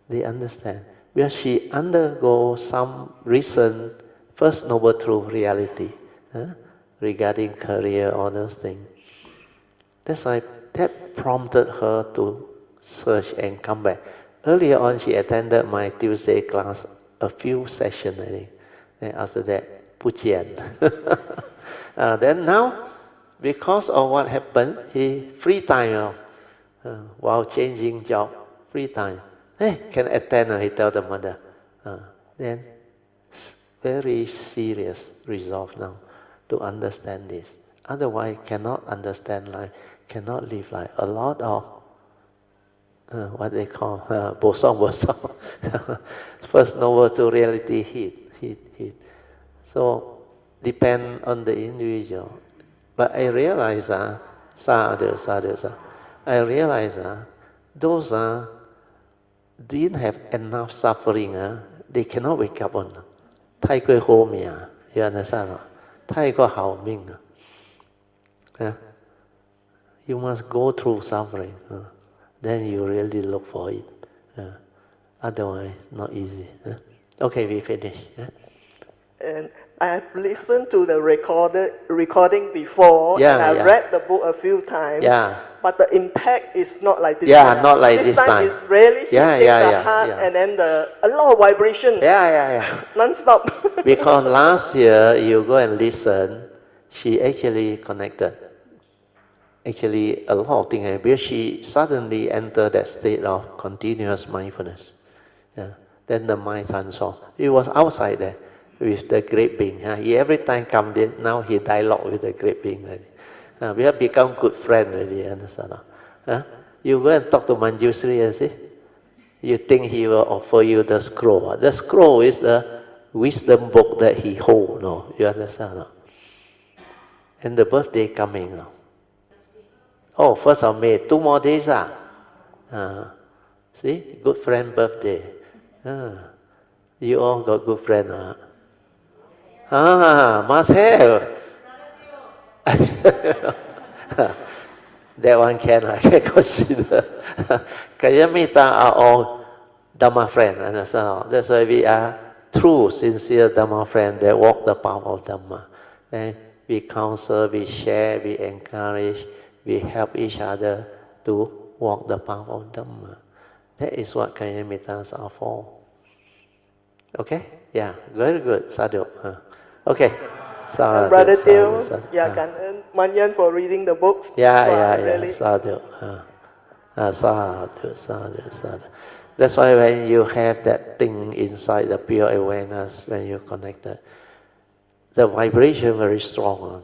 they understand. Where she undergo some recent First Noble Truth reality regarding career, all those things. That's why that prompted her to search and come back. Earlier on, she attended my Tuesday class, a few sessions, I think. And after that, Pujian. Then now, because of what happened, he free time while changing job, free time. Hey, can attend, he tell the mother. Then, very serious resolve now to understand this. Otherwise, cannot understand life, cannot live life. A lot of what they call bosong. First Noble to reality hit. So, depend on the individual. But I realize, sadhu. I realize those didn't have enough suffering, they cannot wake up on. 太过好命, you understand? 太过好命. You must go through suffering. Then you really look for it. Otherwise, not easy. Okay, we finish. And I have listened to the recording before, and I read the book a few times. But the impact is not like this time. Not like this time. It's really hitting the heart, and then a lot of vibration. Non-stop. Because last year you go and listen, she actually connected. Actually, a lot of things. Because she suddenly entered that state of continuous mindfulness. Then the mind transformed. It was outside there with the great being. He every time comes in, now he dialogue with the great being already. We have become good friends already, understand? You go and talk to Manjushri and see. You think he will offer you the scroll. The scroll is the wisdom book that he holds. No, you understand? No? And the birthday coming now. Oh, 1st of May, 2 more days. See, good friend birthday. You all got good friend. Must have. That one can consider. Kayamita are all Dhamma friends, understand? That's why we are true, sincere Dhamma friends that walk the path of Dhamma. And we counsel, we share, we encourage, we help each other to walk the path of Dhamma. That is what Kayamitas are for. Okay? Yeah, very good. Sadhu. Okay. Sadhu. Brother Teo, Kangen, Manyan for reading the books. Really... Sadhu. Sadhu. That's why when you have that thing inside the pure awareness, when you're connected, the vibration very strong.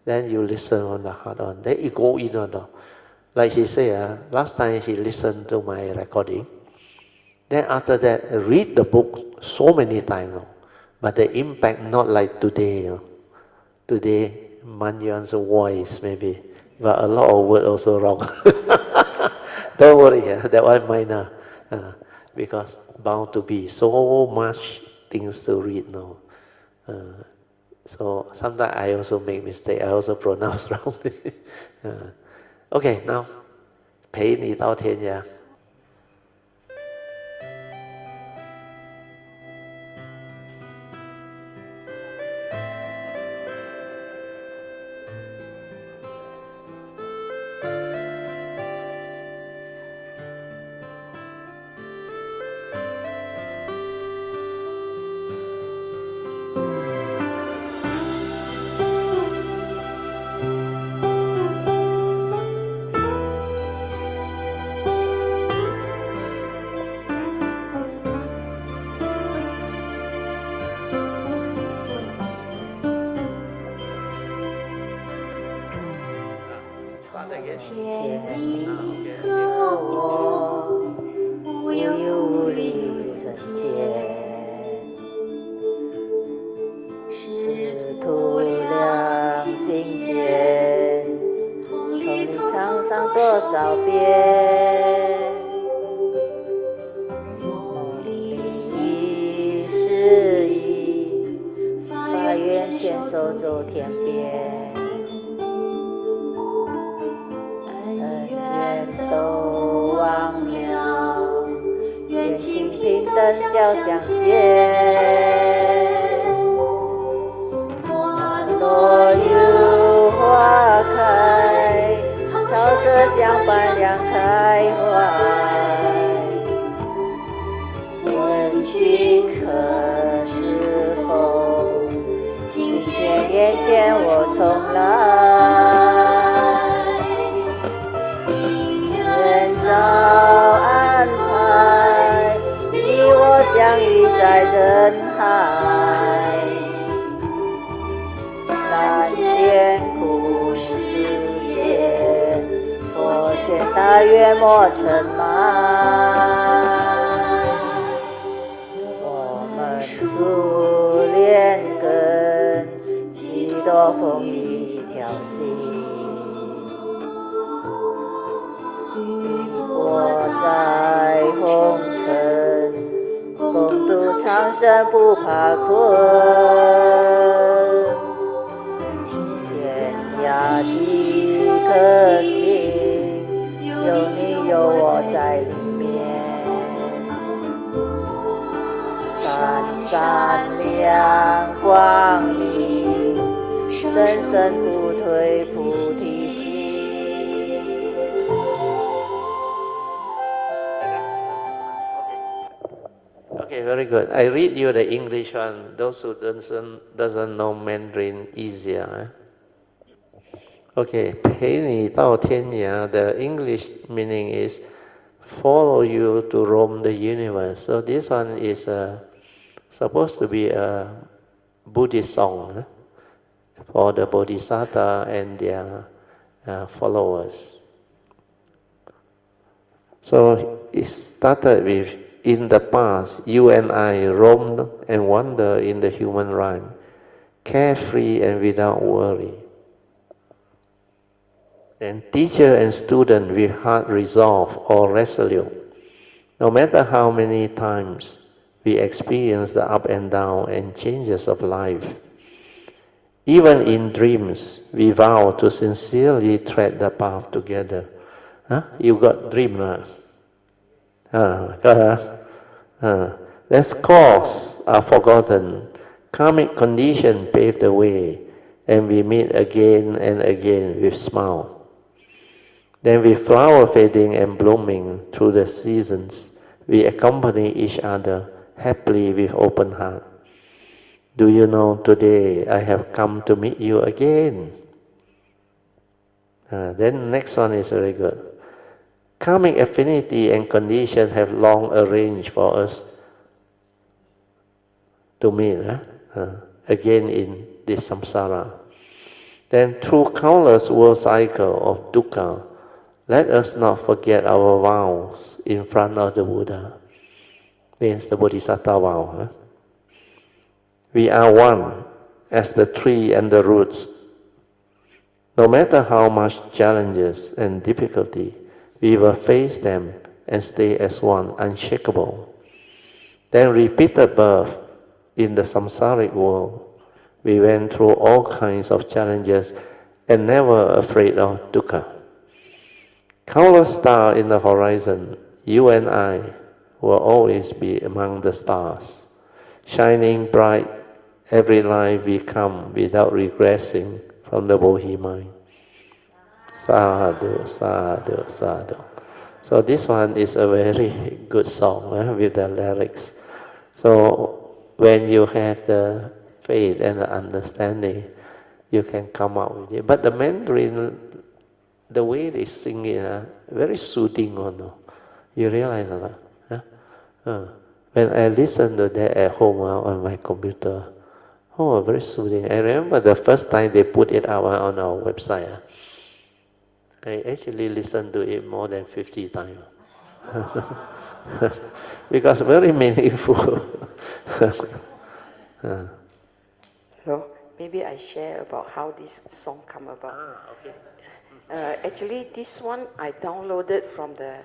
Then you listen on the heart on. Then you go in on. Like she said, last time she listened to my recording. Then after that, read the book so many times. But the impact not like today. Today, Manyan's voice maybe, but a lot of words also wrong. Don't worry, that one minor, because bound to be so much things to read now. So sometimes I also make mistake. I also pronounce wrongly. Okay, now 陪你到天涯。千你和我无忧无虑人间，师徒两心间，同里唱上多少遍，梦里诗意，发愿牵手走天边。都忘了，愿情平等笑相见。花落又花开，草色相伴两开怀。问君可知否？今天眼前我重来。早安排，你我相遇在人海。3000古世间，佛前大愿莫尘埋。我们树连根，几多风雨一条心。我在红尘，共度长生不怕困。天涯几颗心，有你有我在里面。闪闪亮光明，生生不退菩提心。Okay, very good. I read you the English one. Those who doesn't know Mandarin, easier. Okay, 陪你到天涯. The English meaning is follow you to roam the universe. So this one is supposed to be a Buddhist song for the Bodhisattva and their followers. So it started with, in the past, you and I roamed and wandered in the human realm, carefree and without worry. Then teacher and student with heart resolve or resolute. No matter how many times we experience the up and down and changes of life, even in dreams, we vow to sincerely tread the path together. You got dream, Their scores are forgotten. Karmic condition pave the way, and we meet again and again with smile. Then with flower fading and blooming through the seasons, we accompany each other happily with open heart. Do you know today I have come to meet you again? Then next one is very good. Karmic affinity and condition have long arranged for us to meet again in this samsara. Then through countless world cycle of dukkha, let us not forget our vows in front of the Buddha. Means the Bodhisattva vow. We are one as the tree and the roots. No matter how much challenges and difficulty we will face them and stay as one, unshakable. Then repeated birth in the samsaric world. We went through all kinds of challenges and never afraid of dukkha. Countless stars in the horizon, you and I will always be among the stars, shining bright every life we come without regressing from the Bodhi mind. Sadhu, sadhu, sadhu. So this one is a very good song with the lyrics. So when you have the faith and the understanding, you can come out with it. But the Mandarin, the way they sing it, very soothing. No? You realize that? When I listen to that at home on my computer, very soothing. I remember the first time they put it out on our website. I actually listened to it more than 50 times. Because very meaningful. So maybe I share about how this song come about. Actually, this one I downloaded from the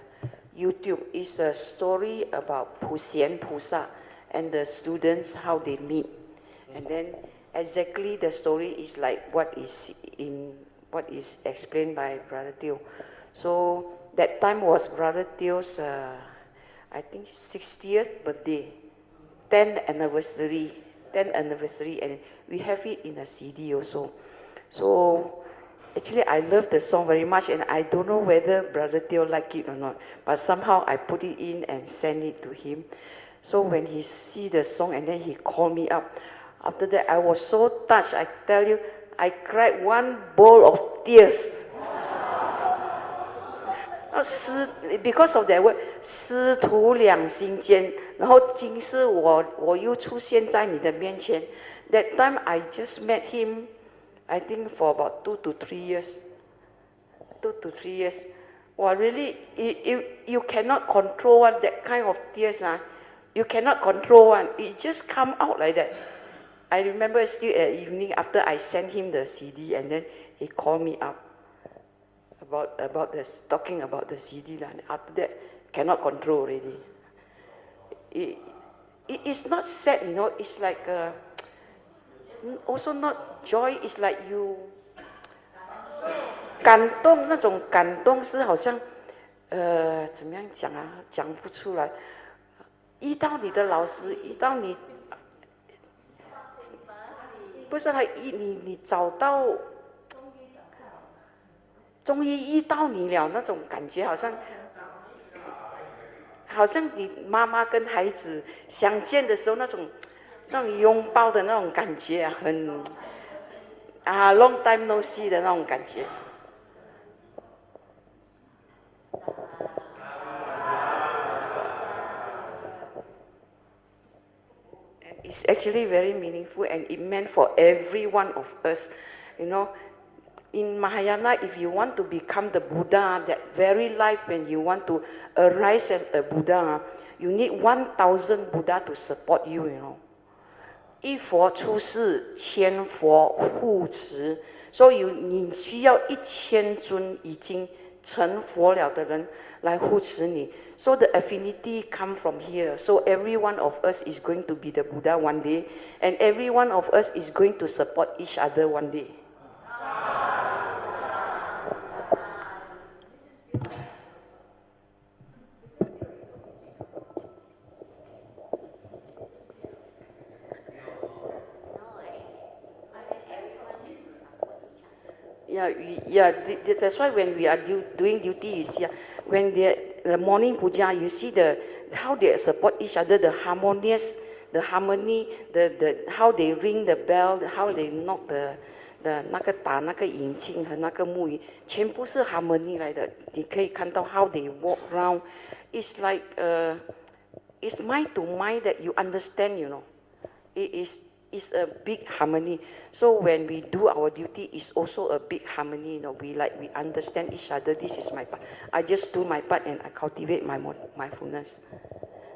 YouTube. It's a story about Puxian Pusa and the students, how they meet. And then exactly the story is like what is explained by Brother Teo. So that time was Brother Teo's, I think 60th birthday, 10th anniversary, and we have it in a CD also. So actually I love the song very much, and I don't know whether Brother Teo like it or not, but somehow I put it in and send it to him. So when he see the song and then he called me up, after that I was so touched, I tell you, I cried one bowl of tears. Because of that word, 师徒两心间，然后今世我又出现在你的面前。That time I just met him, I think for about 2 to 3 years. 2 to 3 years. Well, really, you cannot control one, that kind of tears. You cannot control one. It just come out like that. I remember still at evening after I sent him the CD, and then he called me up about this, talking about the CD. And after that, cannot control already. It's not sad, it's like also not joy. It's like you 感动，那种感动是好像怎么样讲啊？讲不出来。遇到你的老师，遇到你，不是你找到，终于遇到你了，那种感觉好像你妈妈跟孩子相见的时候那种拥抱的那种感觉啊，很long time no see 的那种感觉。It's actually very meaningful, and it meant for every one of us. In Mahayana, if you want to become the Buddha, that very life when you want to arise as a Buddha, you need 1,000 Buddha to support you, 一佛出世，千佛护持。所以你需要1000尊已经成佛了的人来护持你。So the affinity come from here. So every one of us is going to be the Buddha one day, and every one of us is going to support each other one day. That's why when we are doing duty, you see, when the morning puja, you see how they support each other, the harmony, how they ring the bell, how they knock the 那个打那个引磬和那个木鱼，全部是 harmony 来的。你可以看到 how they walk around. It's like it's mind to mind that you understand, It's a big harmony. So when we do our duty, it's also a big harmony. We understand each other. This is my part. I just do my part and I cultivate my mindfulness,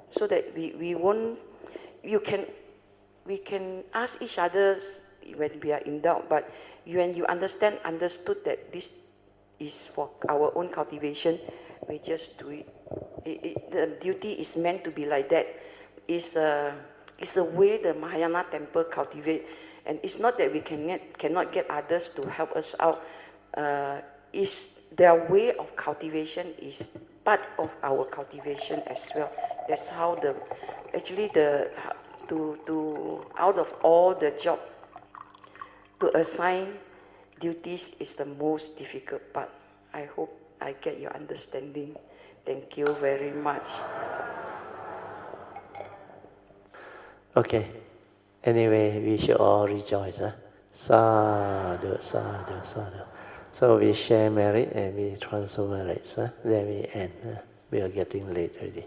so that we won't. We can ask each other when we are in doubt. But when you understood that this is for our own cultivation, we just do it. The duty is meant to be like that. It's a way the Mahayana temple cultivate, and it's not that we cannot get others to help us out. Is their way of cultivation is part of our cultivation as well. That's how out of all the job, to assign duties is the most difficult part. I hope I get your understanding. Thank you very much. Okay. Anyway, we should all rejoice. Sadhu, sadhu, sadhu. So we share merit and we transfer merits. Then we end. We are getting late already.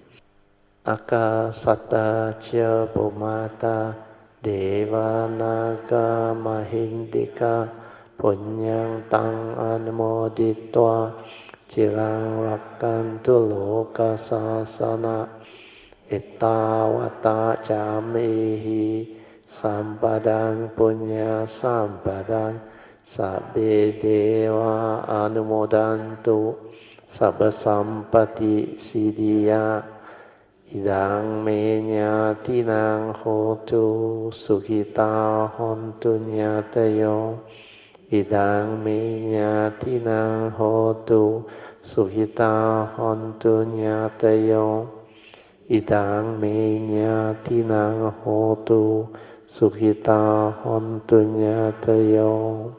Akasata cha Bhumata Deva Naga Mahindika Punyang Tang Anumoditva Chirang Rakantu Loka Sasana Ittavata Jamihi Sampadang Punya Sampadang Sabbe Deva Anumodantu Sabba Sampati Siddhya Idang me nyatinang hotu sukhita hontu nyatayo. Idang me nyatinang hotu sukhita hontu nyatayo. Idang me nyatinang hotu sukhita hontu nyatayo.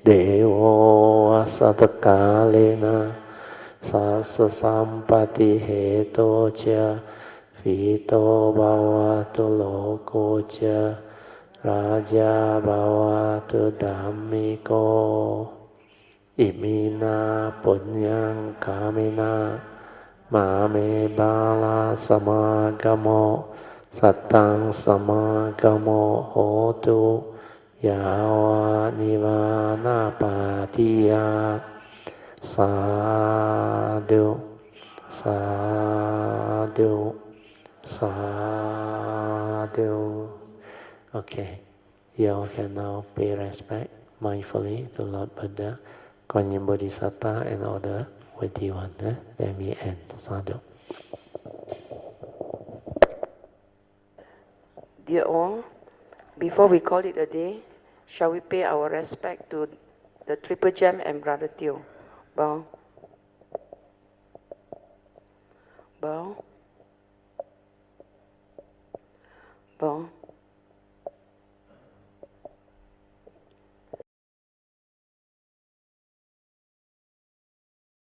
Devo asatakalena Sasa sampati heto cha Vito bhavatu loko cha Raja bhavatu dhammiko Imina punyang kamina Mame bala samagamo Satang samagamo hotu Yawa nivana patiya Sadhu, sadhu, sadhu. Okay, you all can now pay respect mindfully to Lord Buddha, Kuan Yin Bodhisattva, and all the worthy ones. Then we end. Sadhu. Dear all, before we call it a day, shall we pay our respect to the Triple Gem and Brother Teo? Bow. Bow.